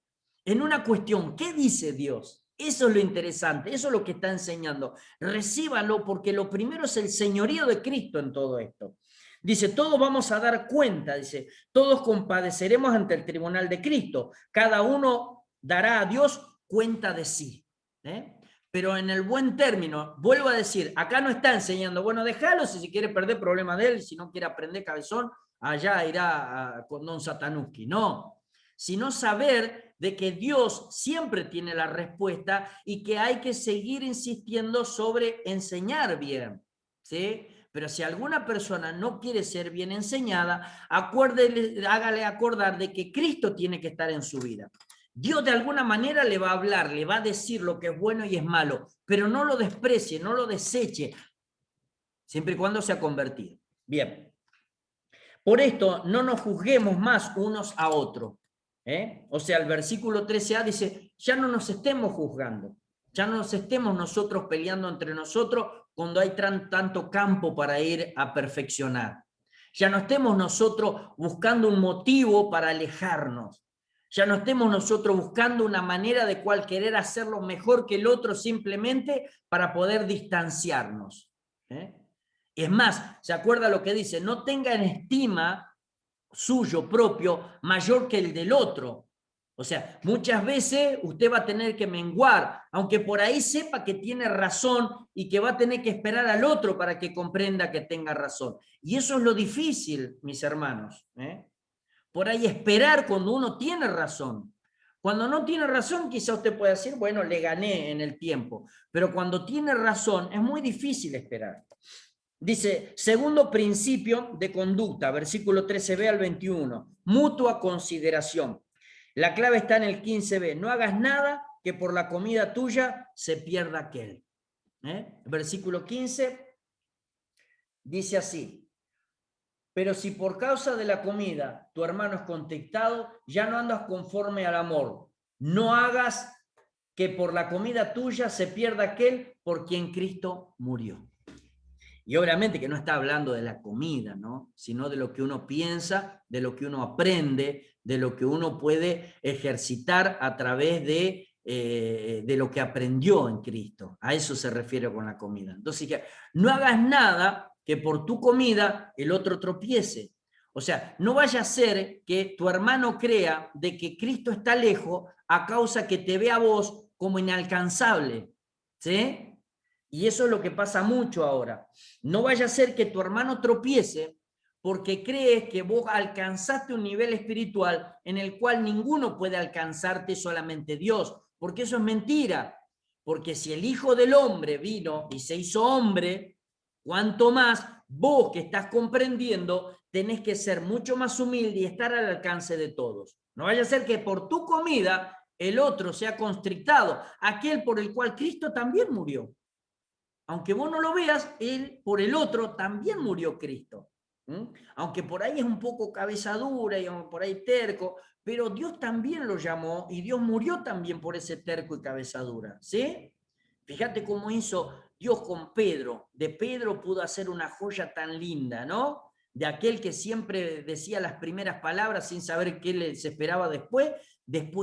[SPEAKER 1] En una cuestión, ¿qué dice Dios? Eso es lo interesante, eso es lo que está enseñando. Recíbalo porque lo primero es el señorío de Cristo en todo esto. Dice, todos vamos a dar cuenta, dice, todos compadeceremos ante el tribunal de Cristo. Cada uno dará a Dios cuenta de sí. Pero en el buen término, vuelvo a decir, acá no está enseñando, bueno, déjalo si quiere perder problema de él, si no quiere aprender cabezón, allá irá con don Satanuski. No, sino saber de que Dios siempre tiene la respuesta y que hay que seguir insistiendo sobre enseñar bien, ¿sí? Pero si alguna persona no quiere ser bien enseñada, hágale acordar de que Cristo tiene que estar en su vida. Dios de alguna manera le va a hablar, le va a decir lo que es bueno y es malo, pero no lo desprecie, no lo deseche, siempre y cuando se ha convertido. Bien. Por esto, no nos juzguemos más unos a otros. O sea, el versículo 13a dice, ya no nos estemos juzgando, ya no nos estemos nosotros peleando entre nosotros cuando hay tanto campo para ir a perfeccionar. Ya no estemos nosotros buscando un motivo para alejarnos. Ya no estemos nosotros buscando una manera de cual querer hacerlo mejor que el otro simplemente para poder distanciarnos. Es más, ¿se acuerda lo que dice? No tenga en estima suyo propio mayor que el del otro. O sea, muchas veces usted va a tener que menguar, aunque por ahí sepa que tiene razón y que va a tener que esperar al otro para que comprenda que tenga razón. Y eso es lo difícil, mis hermanos. Por ahí esperar cuando uno tiene razón. Cuando no tiene razón, quizá usted pueda decir, bueno, le gané en el tiempo. Pero cuando tiene razón, es muy difícil esperar. Dice, segundo principio de conducta, versículo 13b al 21, mutua consideración. La clave está en el 15b. No hagas nada que por la comida tuya se pierda aquel. Versículo 15 dice así: pero si por causa de la comida tu hermano es contentado, ya no andas conforme al amor. No hagas que por la comida tuya se pierda aquel por quien Cristo murió. Y obviamente que no está hablando de la comida, ¿no? Sino de lo que uno piensa, de lo que uno aprende, de lo que uno puede ejercitar a través de lo que aprendió en Cristo. A eso se refiere con la comida. Entonces, que no hagas nada que por tu comida el otro tropiece. O sea, no vaya a ser que tu hermano crea de que Cristo está lejos a causa que te ve a vos como inalcanzable, ¿sí? Y eso es lo que pasa mucho ahora. No vaya a ser que tu hermano tropiece porque crees que vos alcanzaste un nivel espiritual en el cual ninguno puede alcanzarte, solamente Dios, porque eso es mentira. Porque si el Hijo del Hombre vino y se hizo hombre, cuanto más vos que estás comprendiendo tenés que ser mucho más humilde y estar al alcance de todos. No vaya a ser que por tu comida el otro sea constrictado, aquel por el cual Cristo también murió. Aunque vos no lo veas, él por el otro también murió Cristo. Aunque por ahí es un poco cabeza dura y por ahí terco, pero Dios también lo llamó y Dios murió también por ese terco y cabeza dura, ¿sí? Fíjate cómo hizo Dios con Pedro. De Pedro pudo hacer una joya tan linda, ¿no? De aquel que siempre decía las primeras palabras sin saber qué les esperaba después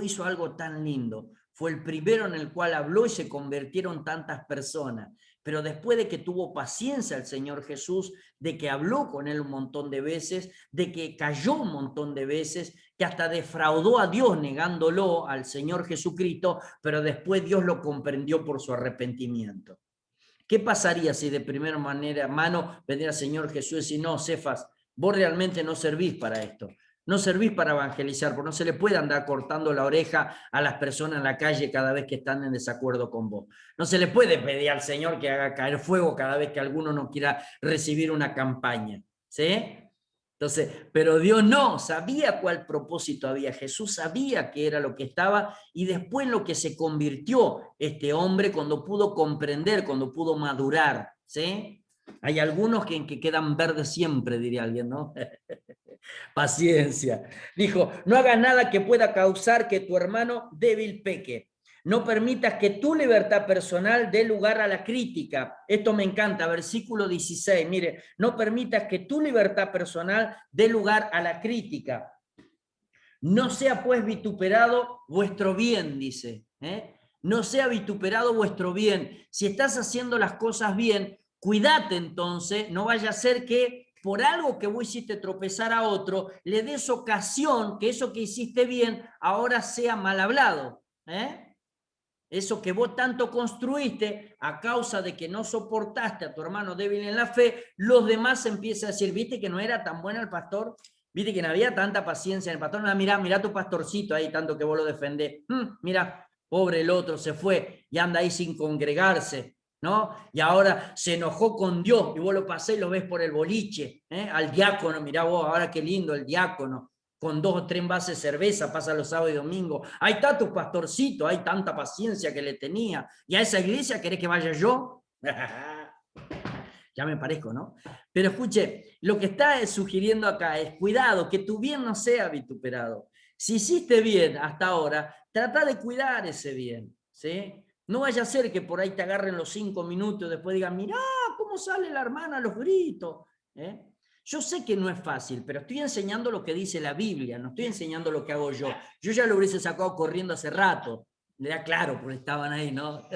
[SPEAKER 1] hizo algo tan lindo. Fue el primero en el cual habló y se convirtieron tantas personas. Pero después de que tuvo paciencia el Señor Jesús, de que habló con él un montón de veces, de que cayó un montón de veces, que hasta defraudó a Dios negándolo al Señor Jesucristo, pero después Dios lo comprendió por su arrepentimiento. ¿Qué pasaría si de primera mano vendría el Señor Jesús y decir: no, Cefas, vos realmente no servís para esto? No servís para evangelizar, porque no se le puede andar cortando la oreja a las personas en la calle cada vez que están en desacuerdo con vos. No se le puede pedir al Señor que haga caer fuego cada vez que alguno no quiera recibir una campaña, ¿sí? Entonces, pero Dios no, sabía cuál propósito había. Jesús sabía qué era lo que estaba, y después lo que se convirtió este hombre cuando pudo comprender, cuando pudo madurar, ¿sí? Hay algunos que quedan verdes siempre, diría alguien, ¿no? Paciencia. Dijo: no hagas nada que pueda causar que tu hermano débil peque. No permitas que tu libertad personal dé lugar a la crítica. Esto me encanta, versículo 16. Mire, no permitas que tu libertad personal dé lugar a la crítica. No sea pues vituperado vuestro bien, dice. No sea vituperado vuestro bien. Si estás haciendo las cosas bien, cuídate entonces, no vaya a ser que por algo que vos hiciste tropezar a otro, le des ocasión que eso que hiciste bien ahora sea mal hablado. Eso que vos tanto construiste, a causa de que no soportaste a tu hermano débil en la fe, los demás empiezan a decir: viste que no era tan bueno el pastor, viste que no había tanta paciencia en el pastor, no, mirá tu pastorcito ahí, tanto que vos lo defendés, mirá, pobre el otro, se fue y anda ahí sin congregarse, ¿no? Y ahora se enojó con Dios y vos lo pasés y lo ves por el boliche, al diácono, mirá vos, ahora qué lindo el diácono, con 2 o 3 envases de cerveza, pasa los sábados y domingos. Ahí está tu pastorcito, hay tanta paciencia que le tenía. ¿Y a esa iglesia querés que vaya yo? Ya me parezco, ¿no? Pero escuche, lo que está sugiriendo acá es: cuidado, que tu bien no sea vituperado. Si hiciste bien hasta ahora, trata de cuidar ese bien, ¿sí? No vaya a ser que por ahí te agarren los 5 minutos y después digan: mirá cómo sale la hermana a los gritos, ¿eh? Yo sé que no es fácil, pero estoy enseñando lo que dice la Biblia, no estoy enseñando lo que hago yo. Yo ya lo hubiese sacado corriendo hace rato. Era claro, porque estaban ahí, ¿no?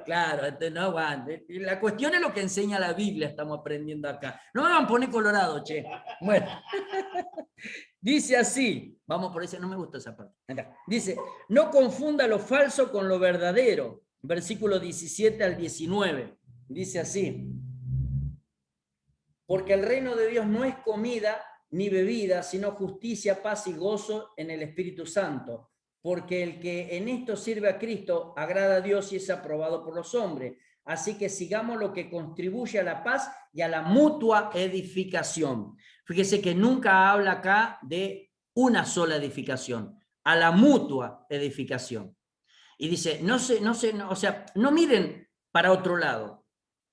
[SPEAKER 1] Claro, no aguante. La cuestión es lo que enseña la Biblia, estamos aprendiendo acá. No me van a poner colorado, che. Bueno, dice así, vamos por eso, no me gusta esa parte. Acá. Dice: no confunda lo falso con lo verdadero. Versículo 17 al 19. Dice así: porque el reino de Dios no es comida ni bebida, sino justicia, paz y gozo en el Espíritu Santo. Porque el que en esto sirve a Cristo agrada a Dios y es aprobado por los hombres. Así que sigamos lo que contribuye a la paz y a la mutua edificación. Fíjese que nunca habla acá de una sola edificación. a la mutua edificación. Y dice, o sea, no miren para otro lado.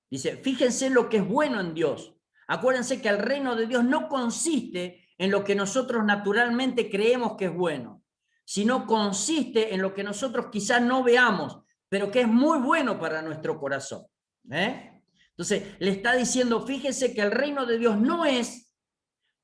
[SPEAKER 1] Dice, fíjense en lo que es bueno en Dios. Acuérdense que el reino de Dios no consiste en lo que nosotros naturalmente creemos que es bueno, sino consiste en lo que nosotros quizás no veamos, pero que es muy bueno para nuestro corazón. Entonces, le está diciendo, fíjense que el reino de Dios no es,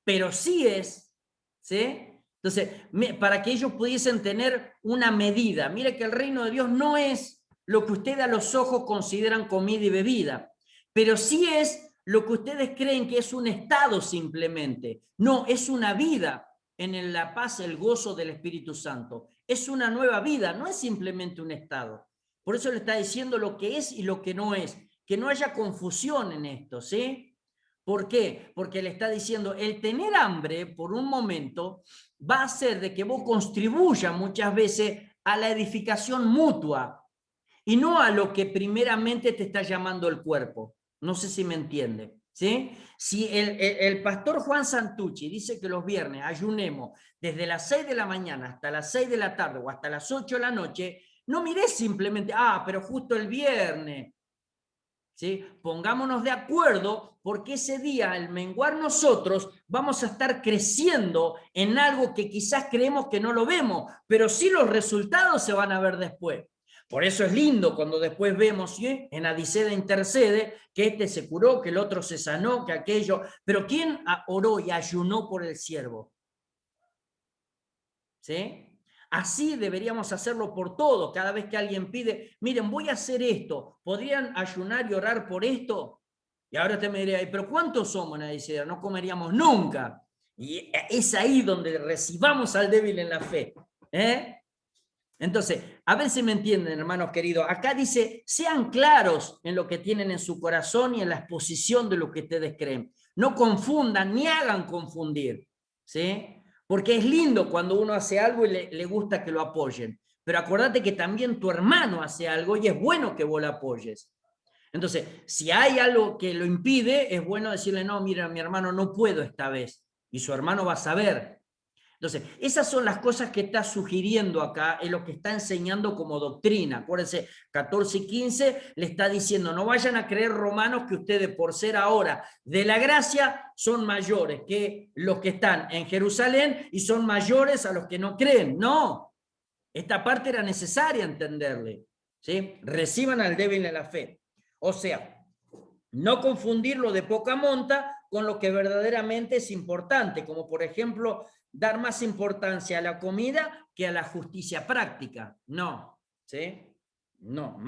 [SPEAKER 1] pero sí es, ¿sí? Entonces, para que ellos pudiesen tener una medida, mire que el reino de Dios no es lo que ustedes a los ojos consideran comida y bebida, pero sí es lo que ustedes creen que es un estado simplemente. No, es una vida en la paz, el gozo del Espíritu Santo. Es una nueva vida, no es simplemente un estado. Por eso le está diciendo lo que es y lo que no es. Que no haya confusión en esto, ¿sí? ¿Por qué? Porque le está diciendo, el tener hambre por un momento va a hacer de que vos contribuyas muchas veces a la edificación mutua y no a lo que primeramente te está llamando el cuerpo. No sé si me entiende, ¿sí? Si el pastor Juan Santucci dice que los viernes ayunemos desde las 6 de la mañana hasta las 6 de la tarde o hasta las 8 de la noche, no mires simplemente, pero justo el viernes. ¿Sí? Pongámonos de acuerdo porque ese día, al menguar nosotros, vamos a estar creciendo en algo que quizás creemos que no lo vemos, pero sí los resultados se van a ver después. Por eso es lindo cuando después vemos, ¿sí? En Adiceda intercede, que este se curó, que el otro se sanó, que aquello. Pero ¿quién oró y ayunó por el siervo? ¿Sí? Así deberíamos hacerlo por todo. Cada vez que alguien pide, miren, voy a hacer esto, ¿podrían ayunar y orar por esto? Y ahora usted me diría, pero ¿cuántos somos? Nadie dice, no comeríamos nunca. Y es ahí donde recibamos al débil en la fe. Entonces, a ver si me entienden, hermanos queridos. Acá dice, sean claros en lo que tienen en su corazón y en la exposición de lo que ustedes creen. No confundan ni hagan confundir. ¿Sí? Porque es lindo cuando uno hace algo y le gusta que lo apoyen. Pero acuérdate que también tu hermano hace algo y es bueno que vos lo apoyes. Entonces, si hay algo que lo impide, es bueno decirle, no, mira, mi hermano no puedo esta vez. Y su hermano va a saber. Entonces, esas son las cosas que está sugiriendo acá, es lo que está enseñando como doctrina. Acuérdense, 14 y 15 le está diciendo, no vayan a creer, romanos, que ustedes por ser ahora de la gracia son mayores que los que están en Jerusalén y son mayores a los que no creen. No, esta parte era necesaria entenderle. ¿Sí? Reciban al débil en la fe. O sea, no confundirlo de poca monta con lo que verdaderamente es importante, como por ejemplo dar más importancia a la comida que a la justicia práctica. No, ¿sí? No,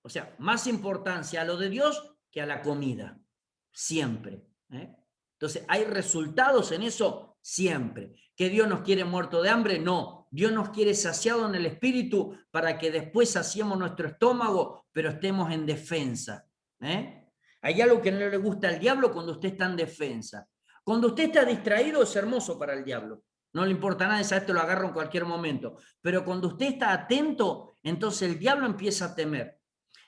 [SPEAKER 1] o sea, más importancia a lo de Dios que a la comida, siempre. Entonces, ¿hay resultados en eso? Siempre. ¿Que Dios nos quiere muerto de hambre? No. Dios nos quiere saciado en el espíritu para que después saciemos nuestro estómago, pero estemos en defensa. Hay algo que no le gusta al diablo cuando usted está en defensa. Cuando usted está distraído es hermoso para el diablo. No le importa nada, esto lo agarra en cualquier momento. Pero cuando usted está atento, entonces el diablo empieza a temer.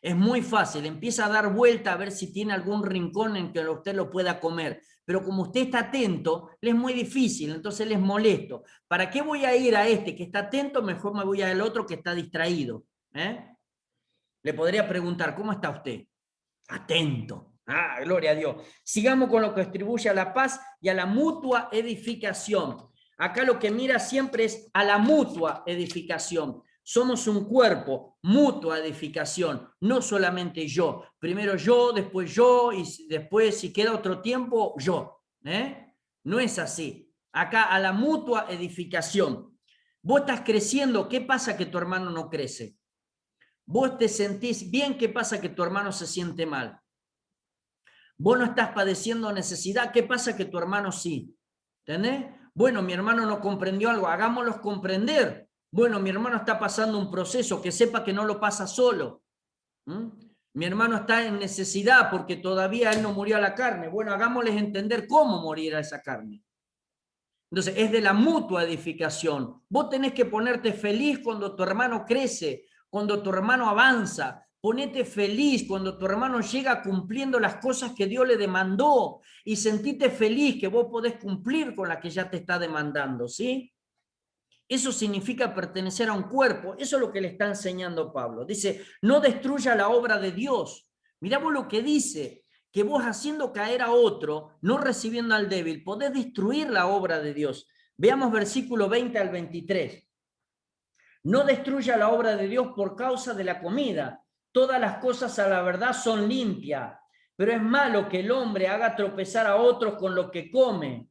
[SPEAKER 1] Es muy fácil, empieza a dar vuelta a ver si tiene algún rincón en que usted lo pueda comer. Pero como usted está atento, le es muy difícil, entonces le es molesto. ¿Para qué voy a ir a este que está atento? Mejor me voy al otro que está distraído. Le podría preguntar, ¿cómo está usted? Atento. Gloria a Dios. Sigamos con lo que distribuye a la paz y a la mutua edificación. Acá lo que mira siempre es a la mutua edificación. Somos un cuerpo, mutua edificación, no solamente yo. Primero yo, después yo, y después si queda otro tiempo, yo. No es así. Acá a la mutua edificación. Vos estás creciendo, ¿qué pasa que tu hermano no crece? Vos te sentís bien, ¿qué pasa que tu hermano se siente mal? Vos no estás padeciendo necesidad, ¿qué pasa que tu hermano sí? ¿Entendés? Bueno, mi hermano no comprendió algo, hagámoslos comprender. Bueno, mi hermano está pasando un proceso, que sepa que no lo pasa solo. Mi hermano está en necesidad porque todavía él no murió a la carne. Bueno, hagámosles entender cómo morir a esa carne. Entonces, es de la mutua edificación. Vos tenés que ponerte feliz cuando tu hermano crece, cuando tu hermano avanza. Ponete feliz cuando tu hermano llega cumpliendo las cosas que Dios le demandó y sentite feliz que vos podés cumplir con la que ya te está demandando, ¿sí? Eso significa pertenecer a un cuerpo. Eso es lo que le está enseñando Pablo. Dice, no destruya la obra de Dios. Mirá vos lo que dice, que vos haciendo caer a otro, no recibiendo al débil, podés destruir la obra de Dios. Veamos versículo 20 al 23. No destruya la obra de Dios por causa de la comida. Todas las cosas a la verdad son limpias, pero es malo que el hombre haga tropezar a otros con lo que come.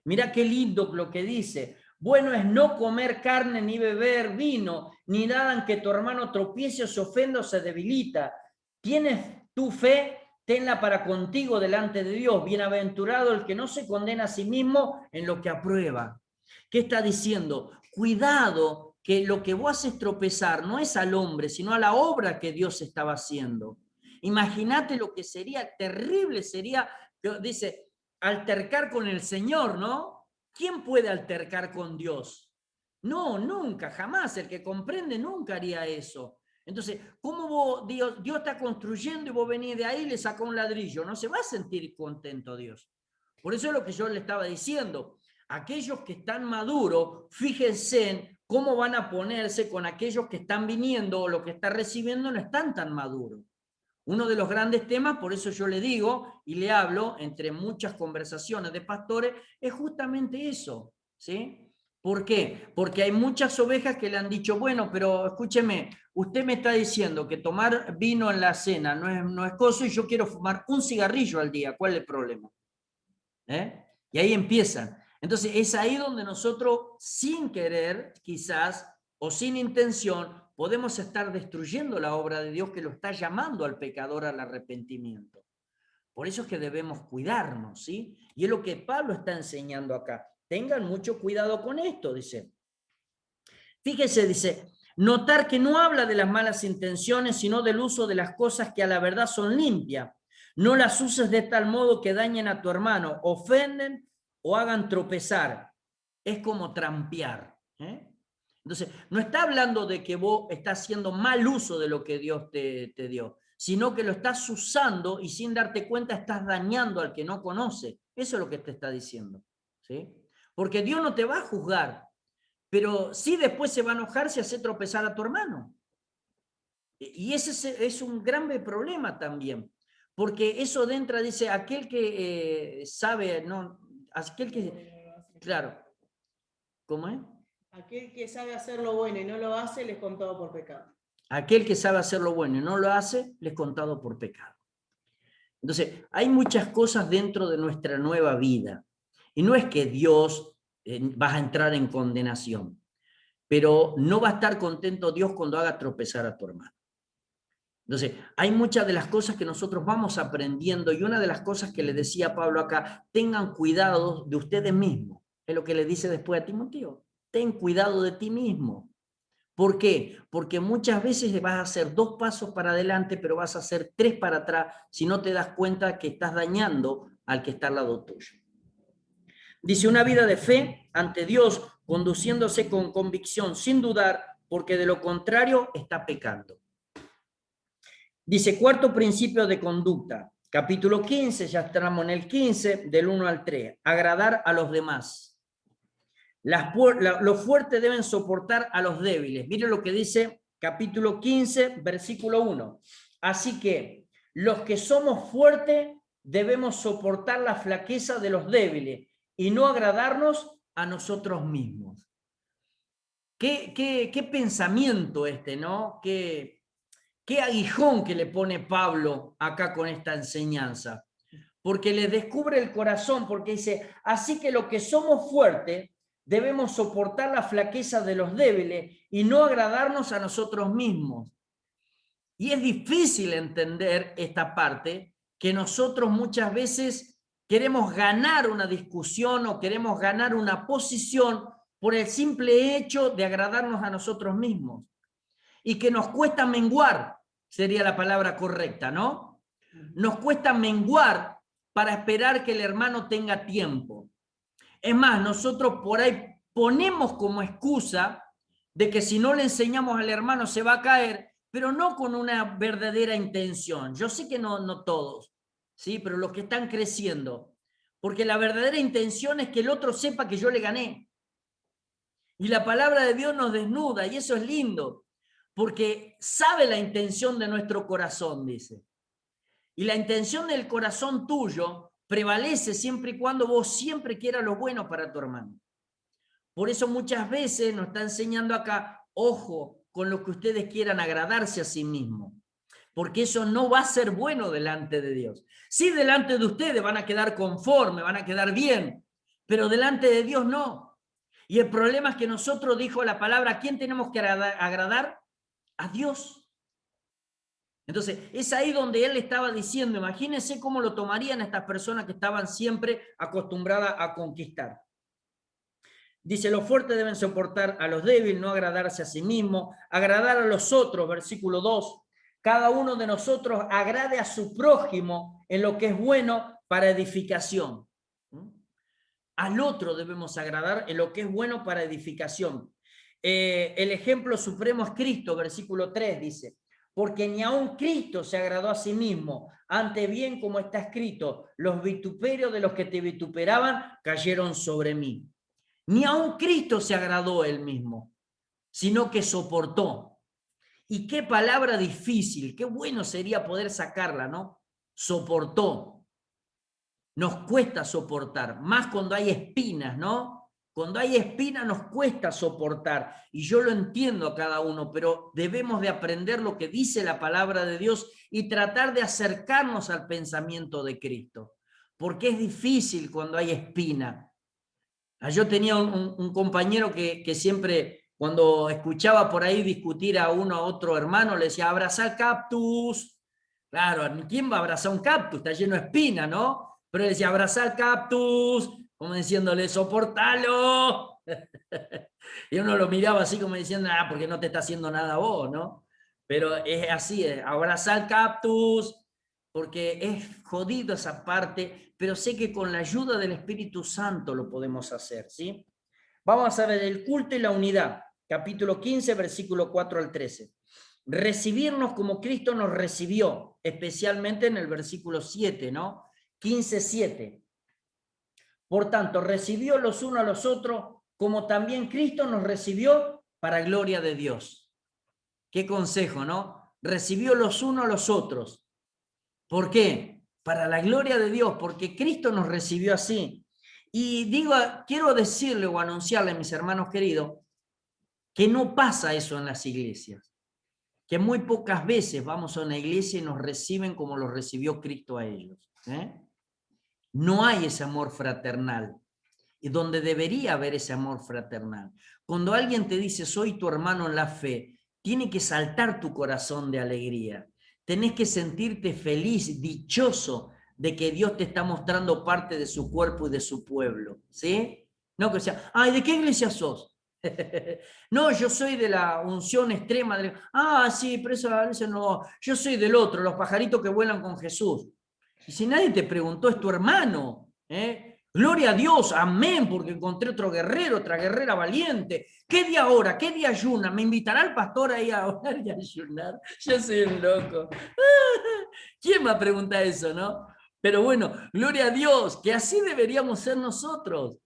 [SPEAKER 1] Mirá qué lindo lo que dice. Bueno es no comer carne ni beber vino, ni nada en que tu hermano tropiece o se ofenda o se debilita. ¿Tienes tu fe? Tenla para contigo delante de Dios. Bienaventurado el que no se condena a sí mismo en lo que aprueba. ¿Qué está diciendo? Cuidado, que lo que vos haces tropezar no es al hombre, sino a la obra que Dios estaba haciendo. Imagínate lo que sería terrible, sería, dice, altercar con el Señor, ¿no? ¿Quién puede altercar con Dios? No, nunca, jamás. El que comprende nunca haría eso. Entonces, ¿cómo vos, Dios está construyendo y vos venís de ahí y le sacás un ladrillo? No se va a sentir contento Dios. Por eso es lo que yo le estaba diciendo. Aquellos que están maduros, fíjense en cómo van a ponerse con aquellos que están viniendo o lo que están recibiendo no están tan maduros. Uno de los grandes temas, por eso yo le digo y le hablo entre muchas conversaciones de pastores, es justamente eso, ¿sí? ¿Por qué? Porque hay muchas ovejas que le han dicho, bueno, pero escúcheme, usted me está diciendo que tomar vino en la cena no es cosa y yo quiero fumar un cigarrillo al día, ¿cuál es el problema? Y ahí empiezan. Entonces es ahí donde nosotros, sin querer quizás, o sin intención, podemos estar destruyendo la obra de Dios que lo está llamando al pecador al arrepentimiento. Por eso es que debemos cuidarnos, ¿sí? Y es lo que Pablo está enseñando acá. Tengan mucho cuidado con esto, dice. Fíjese, dice, notar que no habla de las malas intenciones, sino del uso de las cosas que a la verdad son limpias. No las uses de tal modo que dañen a tu hermano, ofenden o hagan tropezar. Es como trampear. Entonces, no está hablando de que vos estás haciendo mal uso de lo que Dios te dio, sino que lo estás usando y sin darte cuenta estás dañando al que no conoce. Eso es lo que te está diciendo, ¿sí? Porque Dios no te va a juzgar, pero sí después se va a enojar si hace tropezar a tu hermano. Y ese es un grave problema también, porque eso de entra, dice, aquel que sabe, no, aquel que, claro, ¿cómo es?
[SPEAKER 2] Aquel que sabe hacer lo bueno y no lo hace, le es contado por pecado.
[SPEAKER 1] Aquel que sabe hacer lo bueno y no lo hace, le es contado por pecado. Entonces, hay muchas cosas dentro de nuestra nueva vida. Y no es que Dios va a entrar en condenación, pero no va a estar contento Dios cuando haga tropezar a tu hermano. Entonces, hay muchas de las cosas que nosotros vamos aprendiendo y una de las cosas que le decía Pablo acá, tengan cuidado de ustedes mismos. Es lo que le dice después a Timoteo. Ten cuidado de ti mismo. ¿Por qué? Porque muchas veces vas a hacer 2 pasos para adelante, pero vas a hacer 3 para atrás si no te das cuenta que estás dañando al que está al lado tuyo. Dice, una vida de fe ante Dios, conduciéndose con convicción, sin dudar, porque de lo contrario está pecando. Dice, cuarto principio de conducta, capítulo 15, ya estamos en el 15, del 1 al 3, agradar a los demás. Los fuertes deben soportar a los débiles. Miren lo que dice capítulo 15, versículo 1. Así que los que somos fuertes debemos soportar la flaqueza de los débiles y no agradarnos a nosotros mismos. ¿Qué pensamiento este, ¿no? Qué aguijón que le pone Pablo acá con esta enseñanza. Porque le descubre el corazón, porque dice, así que los que somos fuertes debemos soportar la flaqueza de los débiles y no agradarnos a nosotros mismos. Y es difícil entender esta parte, que nosotros muchas veces queremos ganar una discusión o queremos ganar una posición por el simple hecho de agradarnos a nosotros mismos. Y que nos cuesta menguar, sería la palabra correcta, ¿no? Nos cuesta menguar para esperar que el hermano tenga tiempo. Es más, nosotros por ahí ponemos como excusa de que si no le enseñamos al hermano se va a caer, pero no con una verdadera intención. Yo sé que no todos, ¿sí? Pero los que están creciendo. Porque la verdadera intención es que el otro sepa que yo le gané. Y la palabra de Dios nos desnuda, y eso es lindo, porque sabe la intención de nuestro corazón, dice. Y la intención del corazón tuyo prevalece siempre y cuando vos siempre quieras lo bueno para tu hermano. Por eso muchas veces nos está enseñando acá, ojo con lo que ustedes quieran agradarse a sí mismos, porque eso no va a ser bueno delante de Dios. Sí, delante de ustedes van a quedar conformes, van a quedar bien, pero delante de Dios no. Y el problema es que nosotros, dijo la palabra, ¿a quién tenemos que agradar? A Dios. Entonces, es ahí donde él estaba diciendo, imagínense cómo lo tomarían estas personas que estaban siempre acostumbradas a conquistar. Dice, los fuertes deben soportar a los débiles, no agradarse a sí mismos, agradar a los otros, versículo 2. Cada uno de nosotros agrade a su prójimo en lo que es bueno para edificación. Al otro debemos agradar en lo que es bueno para edificación. El ejemplo supremo es Cristo, versículo 3 dice, porque ni aun Cristo se agradó a sí mismo, antes bien como está escrito, los vituperios de los que te vituperaban cayeron sobre mí. Ni aun Cristo se agradó él mismo, sino que soportó. Y qué palabra difícil, qué bueno sería poder sacarla, ¿no? Soportó. Nos cuesta soportar, más cuando hay espinas, ¿no? Cuando hay espinas nos cuesta soportar, y yo lo entiendo a cada uno, pero debemos de aprender lo que dice la palabra de Dios y tratar de acercarnos al pensamiento de Cristo, porque es difícil cuando hay espina. Yo tenía un compañero que siempre, cuando escuchaba por ahí discutir a uno a otro hermano, le decía, abraza el cactus. Claro, ¿quién va a abrazar un cactus? Está lleno de espina, ¿no? Pero le decía, abraza el cactus, como diciéndole, soportalo. Y uno lo miraba así como diciendo, ah, porque no te está haciendo nada a vos, ¿no? Pero es así, abraza el cactus, porque es jodido esa parte, pero sé que con la ayuda del Espíritu Santo lo podemos hacer, ¿sí? Vamos a ver el culto y la unidad, capítulo 15, versículo 4 al 13. Recibirnos como Cristo nos recibió, especialmente en el versículo 7, ¿no? 15, 7. Por tanto, recibió los unos a los otros, como también Cristo nos recibió para gloria de Dios. Qué consejo, ¿no? Recibió los unos a los otros. ¿Por qué? Para la gloria de Dios, porque Cristo nos recibió así. Y digo, quiero decirle o anunciarle a mis hermanos queridos que no pasa eso en las iglesias, que muy pocas veces vamos a una iglesia y nos reciben como los recibió Cristo a ellos. No hay ese amor fraternal, y donde debería haber ese amor fraternal. Cuando alguien te dice, soy tu hermano en la fe, tiene que saltar tu corazón de alegría. Tenés que sentirte feliz, dichoso de que Dios te está mostrando parte de su cuerpo y de su pueblo, ¿sí? No que sea, ay, ¿de qué iglesia sos? No, yo soy de la unción extrema. Sí, pero eso no. Yo soy del otro, los pajaritos que vuelan con Jesús. Y si nadie te preguntó, es tu hermano, Gloria a Dios, amén, porque encontré otro guerrero, otra guerrera valiente. ¿Qué día ahora? ¿Qué día ayuna? ¿Me invitará el pastor ahí a orar y a ayunar? Yo soy un loco. ¿Quién me va a preguntar eso, no? Pero bueno, gloria a Dios, que así deberíamos ser nosotros.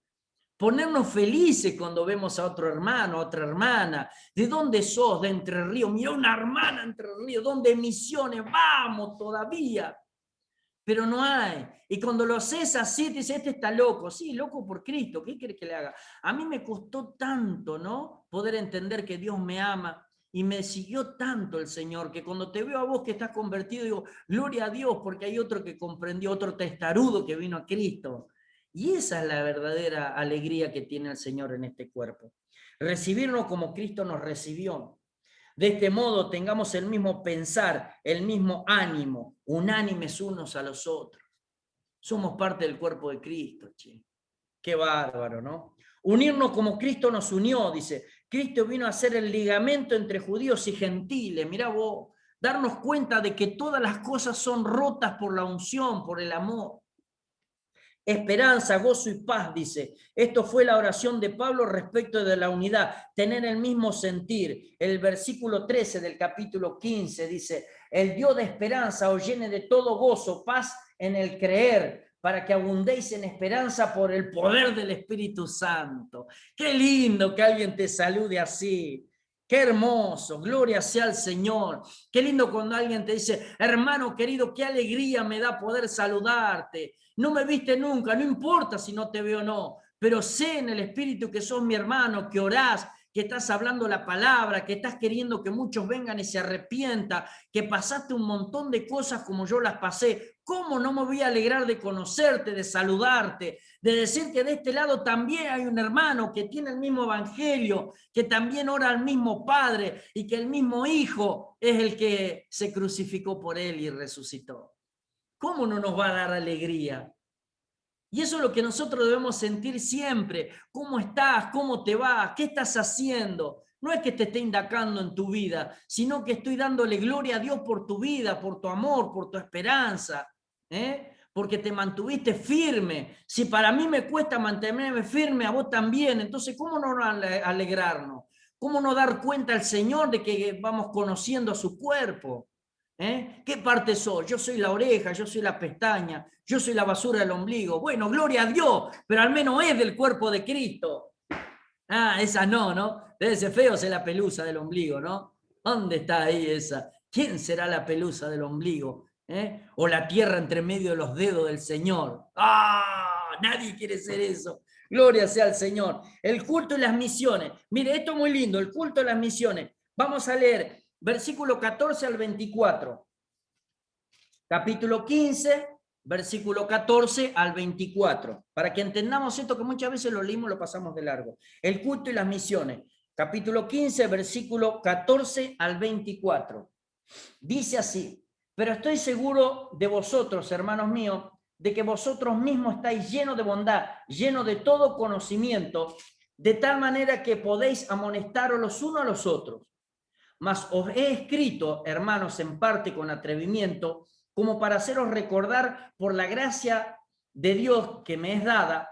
[SPEAKER 1] Ponernos felices cuando vemos a otro hermano, a otra hermana. ¿De dónde sos? De Entre Ríos. Mira una hermana Entre Ríos. ¿Dónde Misiones? Vamos todavía. Pero no hay. Y cuando lo haces así, te dice, este está loco. Sí, loco por Cristo. ¿Qué quieres que le haga? A mí me costó tanto, ¿no? Poder entender que Dios me ama. Y me siguió tanto el Señor, que cuando te veo a vos que estás convertido, digo, gloria a Dios, porque hay otro que comprendió, otro testarudo que vino a Cristo. Y esa es la verdadera alegría que tiene el Señor en este cuerpo. Recibirnos como Cristo nos recibió. De este modo tengamos el mismo pensar, el mismo ánimo, unánimes unos a los otros. Somos parte del cuerpo de Cristo, che. Qué bárbaro, ¿no? Unirnos como Cristo nos unió, dice. Cristo vino a ser el ligamento entre judíos y gentiles. Mirá vos, darnos cuenta de que todas las cosas son rotas por la unción, por el amor. Esperanza, gozo y paz, dice. Esto fue la oración de Pablo respecto de la unidad, tener el mismo sentir. El versículo 13 del capítulo 15 dice, el Dios de esperanza os llene de todo gozo, paz en el creer, para que abundéis en esperanza por el poder del Espíritu Santo. Qué lindo que alguien te salude así. Qué hermoso, gloria sea al Señor. Qué lindo cuando alguien te dice, hermano querido, qué alegría me da poder saludarte. No me viste nunca, no importa si no te veo o no, pero sé en el Espíritu que sos mi hermano, que orás, que estás hablando la palabra, que estás queriendo que muchos vengan y se arrepientan, que pasaste un montón de cosas como yo las pasé. ¿Cómo no me voy a alegrar de conocerte, de saludarte, de decir que de este lado también hay un hermano que tiene el mismo evangelio, que también ora al mismo Padre y que el mismo Hijo es el que se crucificó por él y resucitó? ¿Cómo no nos va a dar alegría? Y eso es lo que nosotros debemos sentir siempre. ¿Cómo estás? ¿Cómo te va? ¿Qué estás haciendo? No es que te esté indagando en tu vida, sino que estoy dándole gloria a Dios por tu vida, por tu amor, por tu esperanza, porque te mantuviste firme. Si para mí me cuesta mantenerme firme, a vos también. Entonces, ¿cómo no alegrarnos? ¿Cómo no dar cuenta al Señor de que vamos conociendo a su cuerpo? ¿Qué parte soy? Yo soy la oreja, yo soy la pestaña, yo soy la basura del ombligo. Bueno, gloria a Dios, pero al menos es del cuerpo de Cristo. Ah, esa no, ¿no? Debe ser feo ser la pelusa del ombligo, ¿no? ¿Dónde está ahí esa? ¿Quién será la pelusa del ombligo? O la tierra entre medio de los dedos del Señor. ¡Ah! Nadie quiere ser eso. Gloria sea al Señor. El culto y las misiones. Mire, esto es muy lindo, el culto y las misiones. Vamos a leer versículo 14 al 24. Capítulo 15, versículo 14 al 24. Para que entendamos esto que muchas veces lo leímos, lo pasamos de largo. El culto y las misiones. Capítulo 15, versículo 14 al 24. Dice así: pero estoy seguro de vosotros, hermanos míos, de que vosotros mismos estáis llenos de bondad, llenos de todo conocimiento, de tal manera que podéis amonestaros los unos a los otros. Mas os he escrito, hermanos, en parte con atrevimiento, como para haceros recordar por la gracia de Dios que me es dada,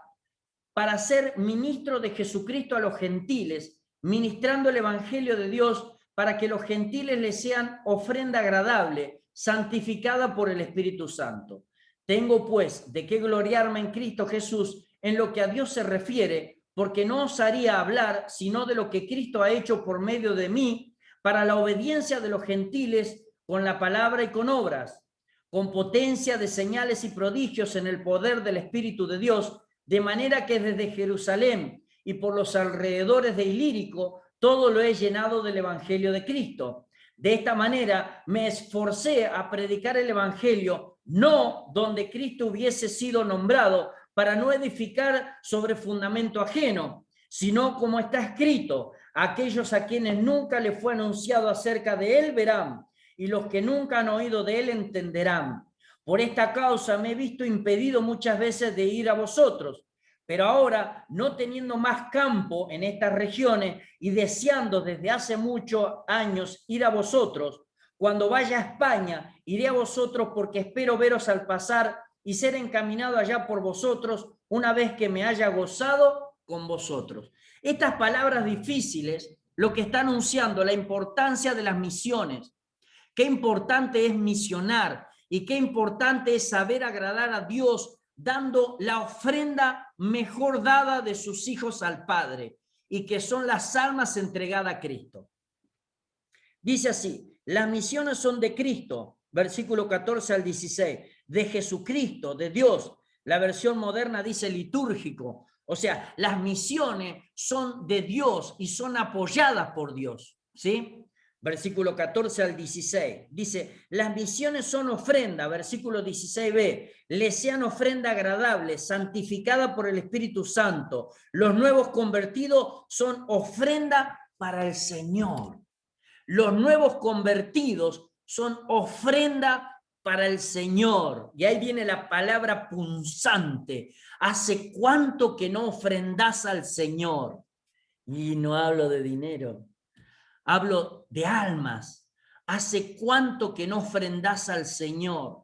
[SPEAKER 1] para ser ministro de Jesucristo a los gentiles, ministrando el evangelio de Dios, para que los gentiles les sean ofrenda agradable, santificada por el Espíritu Santo. Tengo pues de qué gloriarme en Cristo Jesús en lo que a Dios se refiere, porque no osaría hablar sino de lo que Cristo ha hecho por medio de mí, para la obediencia de los gentiles con la palabra y con obras, con potencia de señales y prodigios en el poder del Espíritu de Dios, de manera que desde Jerusalén y por los alrededores de Ilírico todo lo he llenado del Evangelio de Cristo. De esta manera me esforcé a predicar el Evangelio, no donde Cristo hubiese sido nombrado, para no edificar sobre fundamento ajeno, sino como está escrito: aquellos a quienes nunca le fue anunciado acerca de él verán, y los que nunca han oído de él entenderán. Por esta causa me he visto impedido muchas veces de ir a vosotros, pero ahora, no teniendo más campo en estas regiones y deseando desde hace muchos años ir a vosotros, cuando vaya a España, iré a vosotros, porque espero veros al pasar y ser encaminado allá por vosotros una vez que me haya gozado con vosotros. Estas palabras difíciles lo que está anunciando la importancia de las misiones. Qué importante es misionar y qué importante es saber agradar a Dios dando la ofrenda mejor dada de sus hijos al Padre, y que son las almas entregadas a Cristo. Dice así: las misiones son de Cristo, versículo 14 al 16, de Jesucristo, de Dios. La versión moderna dice litúrgico. O sea, las misiones son de Dios y son apoyadas por Dios, ¿sí? Versículo 14 al 16. Dice: las misiones son ofrenda, versículo 16b, les sean ofrenda agradable, santificada por el Espíritu Santo. Los nuevos convertidos son ofrenda para el Señor. Los nuevos convertidos son ofrenda para el Señor. Y ahí viene la palabra punzante. ¿Hace cuánto que no ofrendás al Señor? Y no hablo de dinero, hablo de almas. ¿Hace cuánto que no ofrendás al Señor?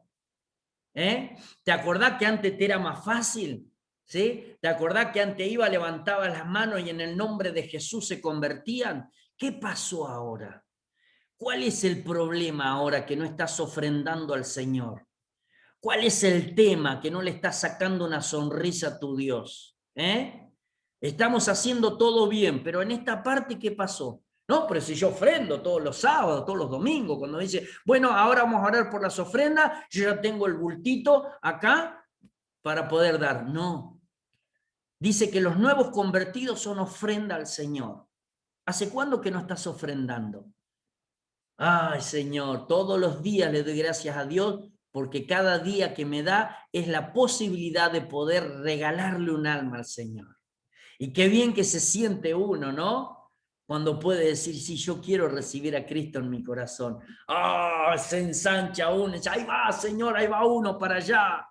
[SPEAKER 1] ¿Te acordás que antes te era más fácil? ¿Sí? ¿Te acordás que antes iba, levantaba las manos y en el nombre de Jesús se convertían? ¿Qué pasó ahora? ¿Cuál es el problema ahora que no estás ofrendando al Señor? ¿Cuál es el tema que no le está sacando una sonrisa a tu Dios? Estamos haciendo todo bien, pero en esta parte, ¿qué pasó? No, pero si yo ofrendo todos los sábados, todos los domingos, cuando dice, bueno, ahora vamos a orar por las ofrendas, yo ya tengo el bultito acá para poder dar. No. Dice que los nuevos convertidos son ofrenda al Señor. ¿Hace cuándo que no estás ofrendando? Ay, Señor, todos los días le doy gracias a Dios porque cada día que me da es la posibilidad de poder regalarle un alma al Señor. Y qué bien que se siente uno, ¿no? Cuando puede decir, sí, yo quiero recibir a Cristo en mi corazón. ¡Ah! Se ensancha uno, ahí va, Señor, ahí va uno para allá.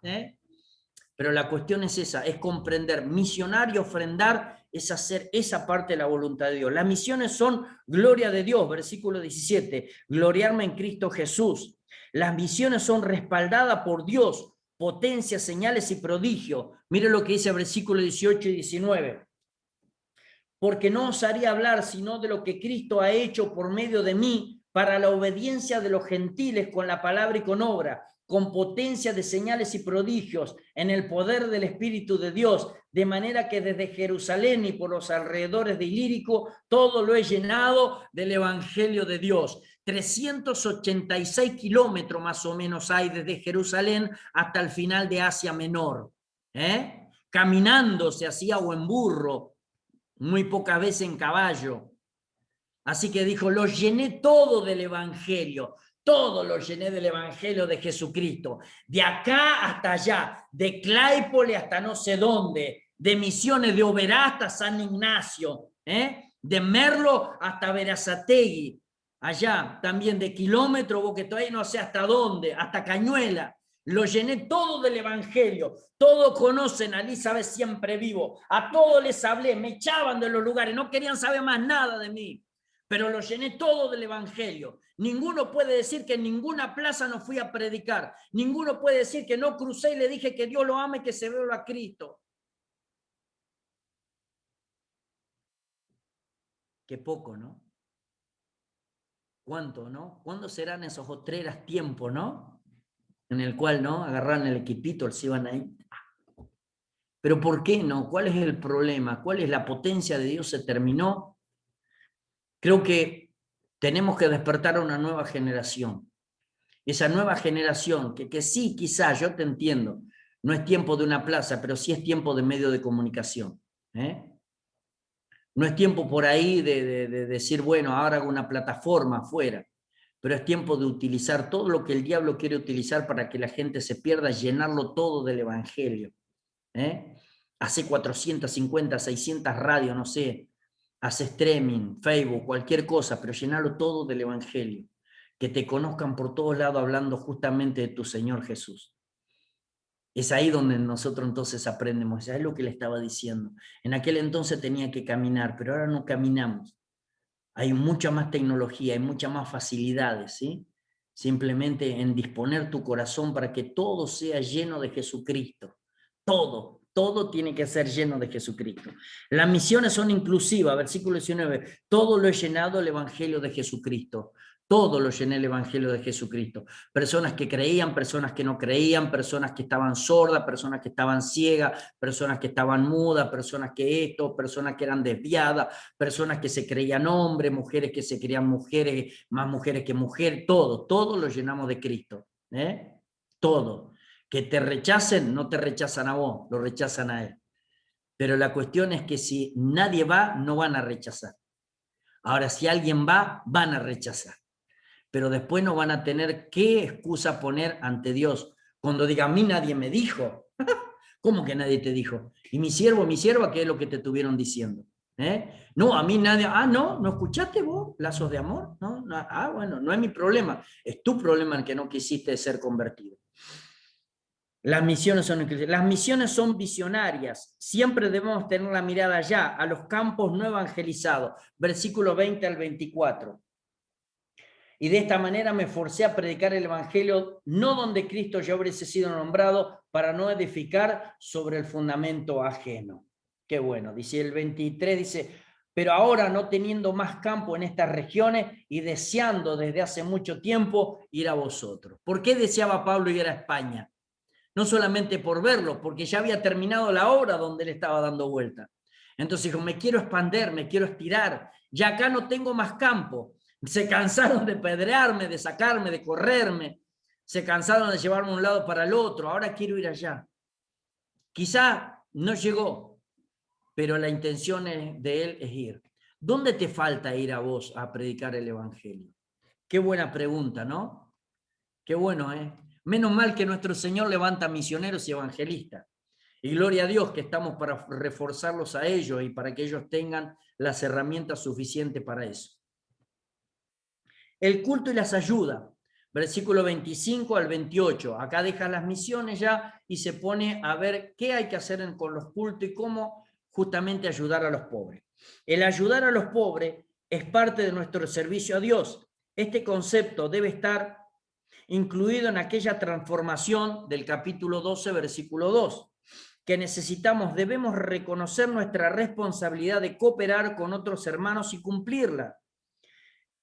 [SPEAKER 1] Pero la cuestión es esa, es comprender, misionar y ofrendar es hacer esa parte de la voluntad de Dios. Las misiones son gloria de Dios, versículo 17, gloriarme en Cristo Jesús. Las misiones son respaldadas por Dios, potencia, señales y prodigios. Mire lo que dice el versículo 18 y 19. Porque no os haría hablar sino de lo que Cristo ha hecho por medio de mí para la obediencia de los gentiles con la palabra y con obra, con potencia de señales y prodigios, en el poder del Espíritu de Dios, de manera que desde Jerusalén y por los alrededores de Ilírico, todo lo he llenado del Evangelio de Dios. 386 kilómetros más o menos hay desde Jerusalén hasta el final de Asia Menor. Caminando se hacía o en burro, muy pocas veces en caballo. Así que dijo, lo llené todo del Evangelio. Todo lo llené del Evangelio de Jesucristo. De acá hasta allá, de Claypole hasta no sé dónde, de Misiones de Oberá hasta San Ignacio, de Merlo hasta Verazategui, allá también de kilómetro, vos que todavía no sé hasta dónde, hasta Cañuela. Lo llené todo del Evangelio. Todos conocen a Elizabeth Siempre Vivo. A todos les hablé, me echaban de los lugares, no querían saber más nada de mí. Pero lo llené todo del Evangelio. Ninguno puede decir que en ninguna plaza no fui a predicar. Ninguno puede decir que no crucé y le dije que Dios lo ama y que se veo a Cristo. Qué poco, ¿no? ¿Cuánto, no? ¿Cuándo serán esos otreras tiempos, no? En el cual, ¿no? Agarran el equipito, se iban ahí. Pero ¿por qué no? ¿Cuál es el problema? ¿Cuál es la potencia de Dios? ¿Se terminó? Creo que tenemos que despertar a una nueva generación. Esa nueva generación, que sí, quizás, yo te entiendo, no es tiempo de una plaza, pero sí es tiempo de medio de comunicación. No es tiempo por ahí de decir, bueno, ahora hago una plataforma afuera, pero es tiempo de utilizar todo lo que el diablo quiere utilizar para que la gente se pierda, llenarlo todo del Evangelio. Hace 450, 600 radios, no sé, hace streaming, Facebook, cualquier cosa, pero llenarlo todo del Evangelio. Que te conozcan por todos lados hablando justamente de tu Señor Jesús. Es ahí donde nosotros entonces aprendemos, es lo que le estaba diciendo. En aquel entonces tenía que caminar, pero ahora no caminamos. Hay mucha más tecnología, hay muchas más facilidades, ¿sí? Simplemente en disponer tu corazón para que todo sea lleno de Jesucristo. Todo tiene que ser lleno de Jesucristo. Las misiones son inclusivas, versículo 19, todo lo he llenado el Evangelio de Jesucristo. Todo lo llené el Evangelio de Jesucristo. Personas que creían, personas que no creían, personas que estaban sordas, personas que estaban ciegas, personas que estaban mudas, personas que esto, personas que eran desviadas, personas que se creían hombres, mujeres que se creían mujeres, más mujeres que mujeres, todo lo llenamos de Cristo. Todo. Que te rechacen, no te rechazan a vos, lo rechazan a él. Pero la cuestión es que si nadie va, no van a rechazar. Ahora, si alguien va, van a rechazar. Pero después no van a tener qué excusa poner ante Dios. Cuando diga, a mí nadie me dijo. ¿Cómo que nadie te dijo? Y mi siervo, mi sierva, ¿qué es lo que te estuvieron diciendo? No, a mí nadie, ¿no escuchaste vos lazos de amor? No, bueno, no es mi problema, es tu problema el que no quisiste ser convertido. Las misiones son visionarias, siempre debemos tener la mirada allá, a los campos no evangelizados, versículo 20 al 24. Y de esta manera me forcé a predicar el evangelio, no donde Cristo ya hubiese sido nombrado, para no edificar sobre el fundamento ajeno. Qué bueno, dice el 23, dice, pero ahora no teniendo más campo en estas regiones y deseando desde hace mucho tiempo ir a vosotros. ¿Por qué deseaba Pablo ir a España? no solamente por verlo, porque ya había terminado la obra donde él estaba dando vuelta. Entonces dijo, me quiero expander, me quiero estirar, ya acá no tengo más campo. Se cansaron de pedrearme, de sacarme, de correrme, se cansaron de llevarme de un lado para el otro, ahora quiero ir allá. Quizá no llegó, pero la intención de él es ir. ¿Dónde te falta ir a vos a predicar el evangelio? Qué buena pregunta, ¿no? Qué bueno, ¿eh? Menos mal que nuestro Señor levanta misioneros y evangelistas. Y gloria a Dios que estamos para reforzarlos a ellos y para que ellos tengan las herramientas suficientes para eso. El culto y las ayudas, versículo 25 al 28. Acá deja las misiones ya y se pone a ver qué hay que hacer con los cultos y cómo justamente ayudar a los pobres. El ayudar a los pobres es parte de nuestro servicio a Dios. Este concepto debe estar incluido en aquella transformación del capítulo 12, versículo 2, que debemos reconocer nuestra responsabilidad de cooperar con otros hermanos y cumplirla.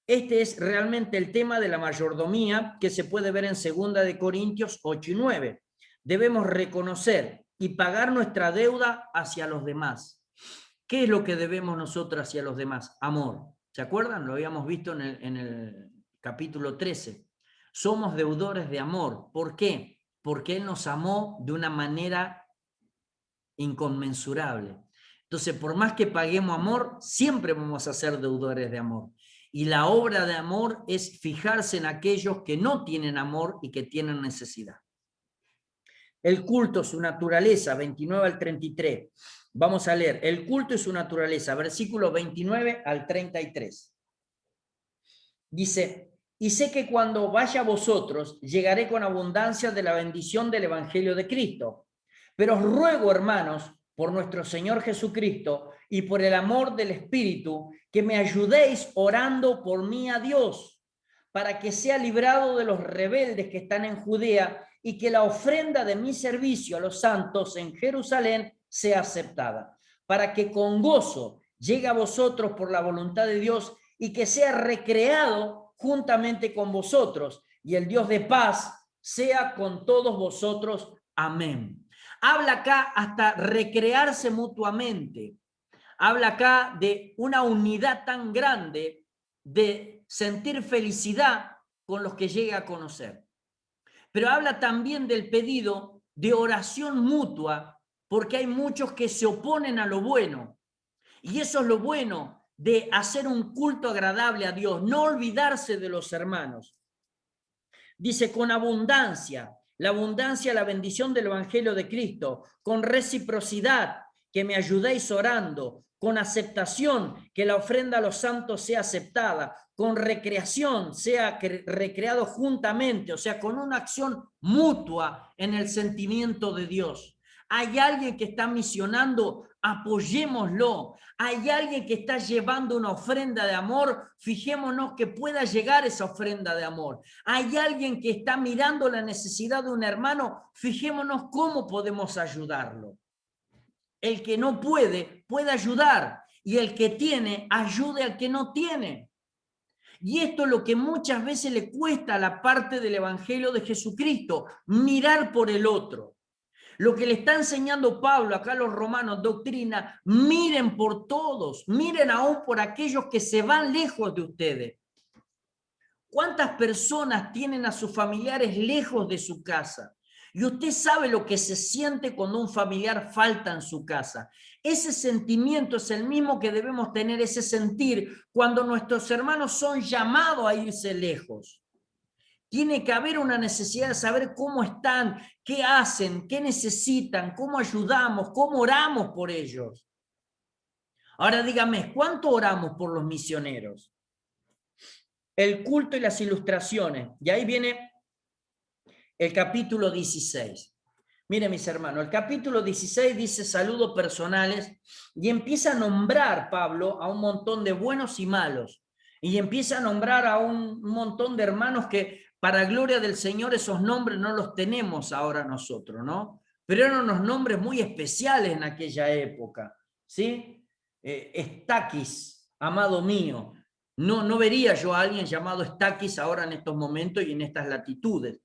[SPEAKER 1] Este es realmente el tema de la mayordomía que se puede ver en 2 de Corintios 8 y 9. Debemos reconocer y pagar nuestra deuda hacia los demás. ¿Qué es lo que debemos nosotros hacia los demás? Amor. ¿Se acuerdan? Lo habíamos visto en el capítulo 13. Somos deudores de amor. ¿Por qué? Porque Él nos amó de una manera inconmensurable. Entonces, por más que paguemos amor, siempre vamos a ser deudores de amor. Y la obra de amor es fijarse en aquellos que no tienen amor y que tienen necesidad. El culto, su naturaleza, 29 al 33. Vamos a leer, el culto y su naturaleza, versículos 29 al 33. Dice, y sé que cuando vaya a vosotros, llegaré con abundancia de la bendición del Evangelio de Cristo. Pero os ruego, hermanos, por nuestro Señor Jesucristo y por el amor del Espíritu, que me ayudéis orando por mí a Dios, para que sea librado de los rebeldes que están en Judea y que la ofrenda de mi servicio a los santos en Jerusalén sea aceptada, para que con gozo llegue a vosotros por la voluntad de Dios y que sea recreado juntamente con vosotros, y el Dios de paz sea con todos vosotros. Amén. Habla acá hasta recrearse mutuamente. Habla acá de una unidad tan grande, de sentir felicidad con los que llegue a conocer. Pero habla también del pedido de oración mutua, porque hay muchos que se oponen a lo bueno. Y eso es lo bueno de hacer un culto agradable a Dios, no olvidarse de los hermanos. Dice, con abundancia, la abundancia, la bendición del Evangelio de Cristo, con reciprocidad, que me ayudéis orando, con aceptación, que la ofrenda a los santos sea aceptada, con recreación, sea recreado juntamente, o sea, con una acción mutua en el sentimiento de Dios. Hay alguien que está misionando, apoyémoslo. Hay alguien que está llevando una ofrenda de amor, fijémonos que pueda llegar esa ofrenda de amor. Hay alguien que está mirando la necesidad de un hermano, fijémonos cómo podemos ayudarlo. El que no puede ayudar, y el que tiene, ayude al que no tiene. Y esto es lo que muchas veces le cuesta a la parte del Evangelio de Jesucristo, mirar por el otro. Lo que le está enseñando Pablo acá a los romanos, doctrina, miren por todos, miren aún por aquellos que se van lejos de ustedes. ¿Cuántas personas tienen a sus familiares lejos de su casa? Y usted sabe lo que se siente cuando un familiar falta en su casa. Ese sentimiento es el mismo que debemos tener, ese sentir cuando nuestros hermanos son llamados a irse lejos. Tiene que haber una necesidad de saber cómo están, qué hacen, qué necesitan, cómo ayudamos, cómo oramos por ellos. Ahora dígame, ¿cuánto oramos por los misioneros? El culto y las ilustraciones. Y ahí viene el capítulo 16. Miren, mis hermanos, el capítulo 16 dice saludos personales y empieza a nombrar Pablo a un montón de buenos y malos. Y empieza a nombrar a un montón de hermanos que, para gloria del Señor, esos nombres no los tenemos ahora nosotros, ¿no? Pero eran unos nombres muy especiales en aquella época, ¿sí? Estaquis, amado mío. No vería yo a alguien llamado Estaquis ahora en estos momentos y en estas latitudes.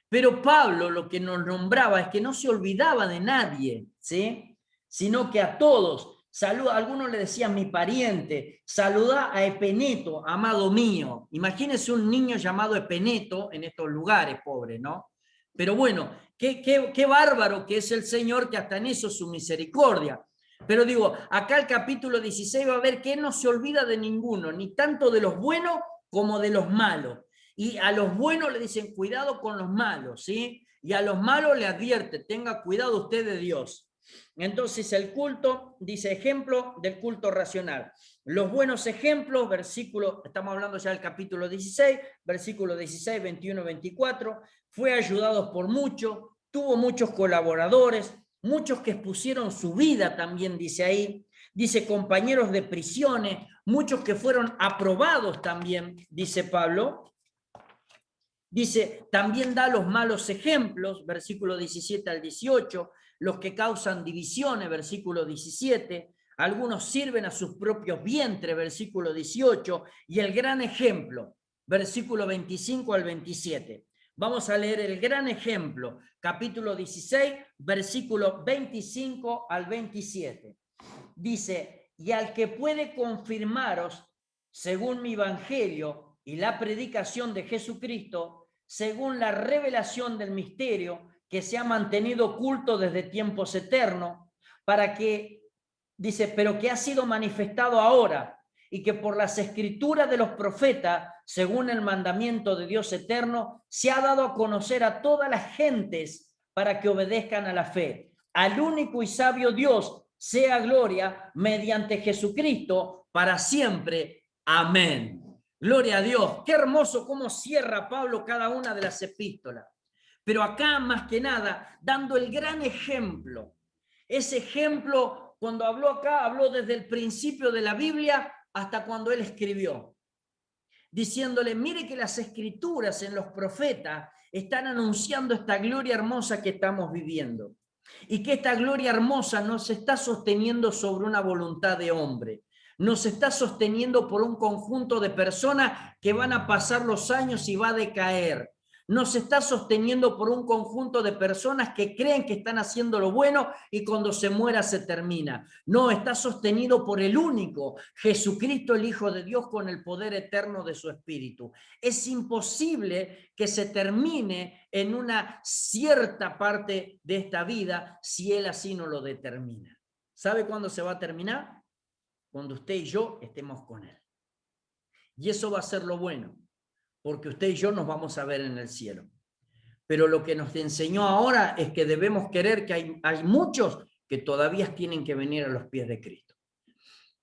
[SPEAKER 1] Pero Pablo lo que nos nombraba es que no se olvidaba de nadie, ¿sí? Sino que a todos, saluda, algunos le decían mi pariente, saluda a Epeneto, amado mío. Imagínense un niño llamado Epeneto en estos lugares, pobre, ¿no? Pero bueno, qué bárbaro que es el Señor, que hasta en eso su misericordia. Pero digo, acá el capítulo 16 va a ver que Él no se olvida de ninguno, ni tanto de los buenos como de los malos. Y a los buenos le dicen, cuidado con los malos, ¿sí? Y a los malos le advierte, tenga cuidado usted de Dios. Entonces el culto, dice ejemplo del culto racional. Los buenos ejemplos, versículo, estamos hablando ya del capítulo 16, versículo 16, 21, 24, fue ayudado por muchos, tuvo muchos colaboradores, muchos que expusieron su vida también, dice ahí, dice compañeros de prisiones, muchos que fueron aprobados también, dice Pablo. Dice, también da los malos ejemplos, versículo 17 al 18, los que causan divisiones, versículo 17, algunos sirven a sus propios vientres, versículo 18, y el gran ejemplo, versículo 25 al 27. Vamos a leer el gran ejemplo, capítulo 16, versículo 25 al 27. Dice, y al que puede confirmaros, según mi evangelio y la predicación de Jesucristo, según la revelación del misterio que se ha mantenido oculto desde tiempos eternos, para que, dice, pero que ha sido manifestado ahora, y que por las escrituras de los profetas, según el mandamiento de Dios eterno, se ha dado a conocer a todas las gentes para que obedezcan a la fe. Al único y sabio Dios sea gloria mediante Jesucristo para siempre. Amén. Gloria a Dios. Qué hermoso cómo cierra Pablo cada una de las epístolas. Pero acá, más que nada, dando el gran ejemplo. Ese ejemplo, cuando habló acá, habló desde el principio de la Biblia hasta cuando él escribió. Diciéndole, mire que las escrituras en los profetas están anunciando esta gloria hermosa que estamos viviendo. Y que esta gloria hermosa no se está sosteniendo sobre una voluntad de hombre. Nos está sosteniendo por un conjunto de personas que van a pasar los años y va a decaer. Nos está sosteniendo por un conjunto de personas que creen que están haciendo lo bueno y cuando se muera se termina. No, está sostenido por el único, Jesucristo el Hijo de Dios, con el poder eterno de su Espíritu. Es imposible que se termine en una cierta parte de esta vida si Él así no lo determina. ¿Sabe cuándo se va a terminar? Cuando usted y yo estemos con Él. Y eso va a ser lo bueno, porque usted y yo nos vamos a ver en el cielo. Pero lo que nos enseñó ahora es que debemos querer que hay muchos que todavía tienen que venir a los pies de Cristo.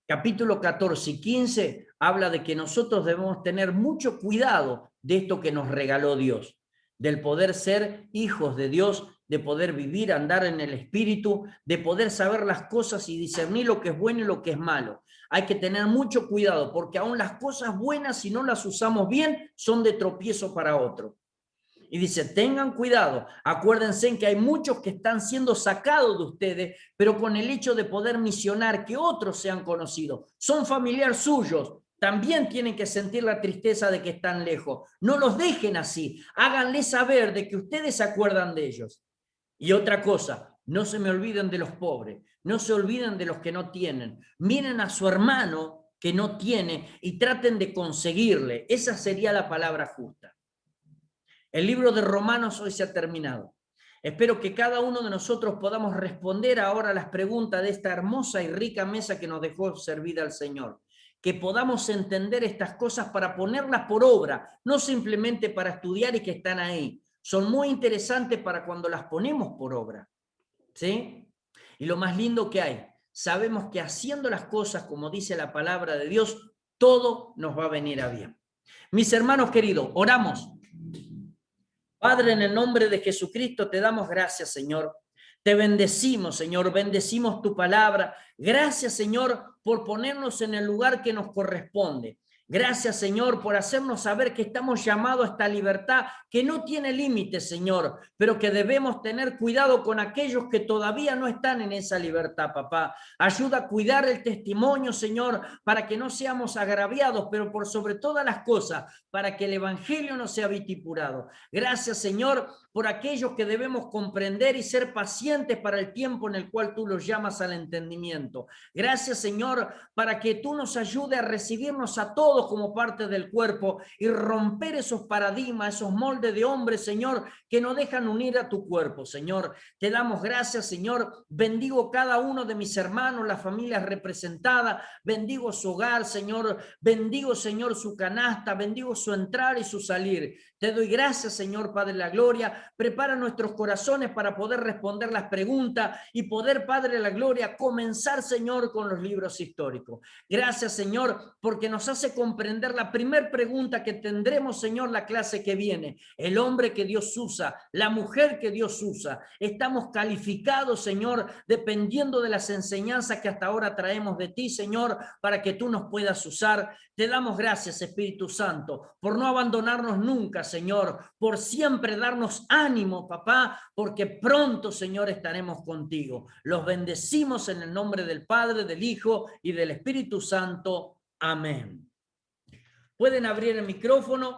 [SPEAKER 1] Capítulo 14 y 15 habla de que nosotros debemos tener mucho cuidado de esto que nos regaló Dios, del poder ser hijos de Dios, de poder vivir, andar en el Espíritu, de poder saber las cosas y discernir lo que es bueno y lo que es malo. Hay que tener mucho cuidado, porque aún las cosas buenas, si no las usamos bien, son de tropiezo para otro. Y dice, tengan cuidado, acuérdense en que hay muchos que están siendo sacados de ustedes, pero con el hecho de poder misionar, que otros sean conocidos, son familiares suyos, también tienen que sentir la tristeza de que están lejos. No los dejen así, háganles saber de que ustedes se acuerdan de ellos. Y otra cosa, no se me olviden de los pobres, no se olviden de los que no tienen. Miren a su hermano que no tiene y traten de conseguirle. Esa sería la palabra justa. El libro de Romanos hoy se ha terminado. Espero que cada uno de nosotros podamos responder ahora a las preguntas de esta hermosa y rica mesa que nos dejó servida el Señor. Que podamos entender estas cosas para ponerlas por obra, no simplemente para estudiar y que están ahí. Son muy interesantes para cuando las ponemos por obra. ¿Sí? Y lo más lindo que hay, sabemos que haciendo las cosas como dice la palabra de Dios, todo nos va a venir a bien. Mis hermanos queridos, oramos. Padre, en el nombre de Jesucristo te damos gracias, Señor. Te bendecimos, Señor, bendecimos tu palabra. Gracias, Señor, por ponernos en el lugar que nos corresponde. Gracias, Señor, por hacernos saber que estamos llamados a esta libertad que no tiene límites, Señor, pero que debemos tener cuidado con aquellos que todavía no están en esa libertad, papá. Ayuda a cuidar el testimonio, Señor, para que no seamos agraviados, pero por sobre todas las cosas, para que el evangelio no sea vitipurado. Gracias, Señor, por aquellos que debemos comprender y ser pacientes para el tiempo en el cual tú los llamas al entendimiento. Gracias, Señor, para que tú nos ayudes a recibirnos a todos como parte del cuerpo y romper esos paradigmas, esos moldes de hombres, Señor, que no dejan unir a tu cuerpo, Señor. Te damos gracias, Señor. Bendigo cada uno de mis hermanos, las familias representadas. Bendigo su hogar, Señor. Bendigo, Señor, su canasta. Bendigo su entrar y su salir. Te doy gracias, Señor, Padre de la gloria. Prepara nuestros corazones para poder responder las preguntas y poder, Padre de la gloria, comenzar, Señor, con los libros históricos. Gracias, Señor, porque nos hace comprender la primera pregunta que tendremos, Señor, la clase que viene. El hombre que Dios usa, la mujer que Dios usa. Estamos calificados, Señor, dependiendo de las enseñanzas que hasta ahora traemos de ti, Señor, para que tú nos puedas usar. Te damos gracias, Espíritu Santo, por no abandonarnos nunca, Señor, por siempre darnos ánimo, papá, porque pronto, Señor, estaremos contigo. Los bendecimos en el nombre del Padre, del Hijo y del Espíritu Santo. Amén. Pueden abrir el micrófono.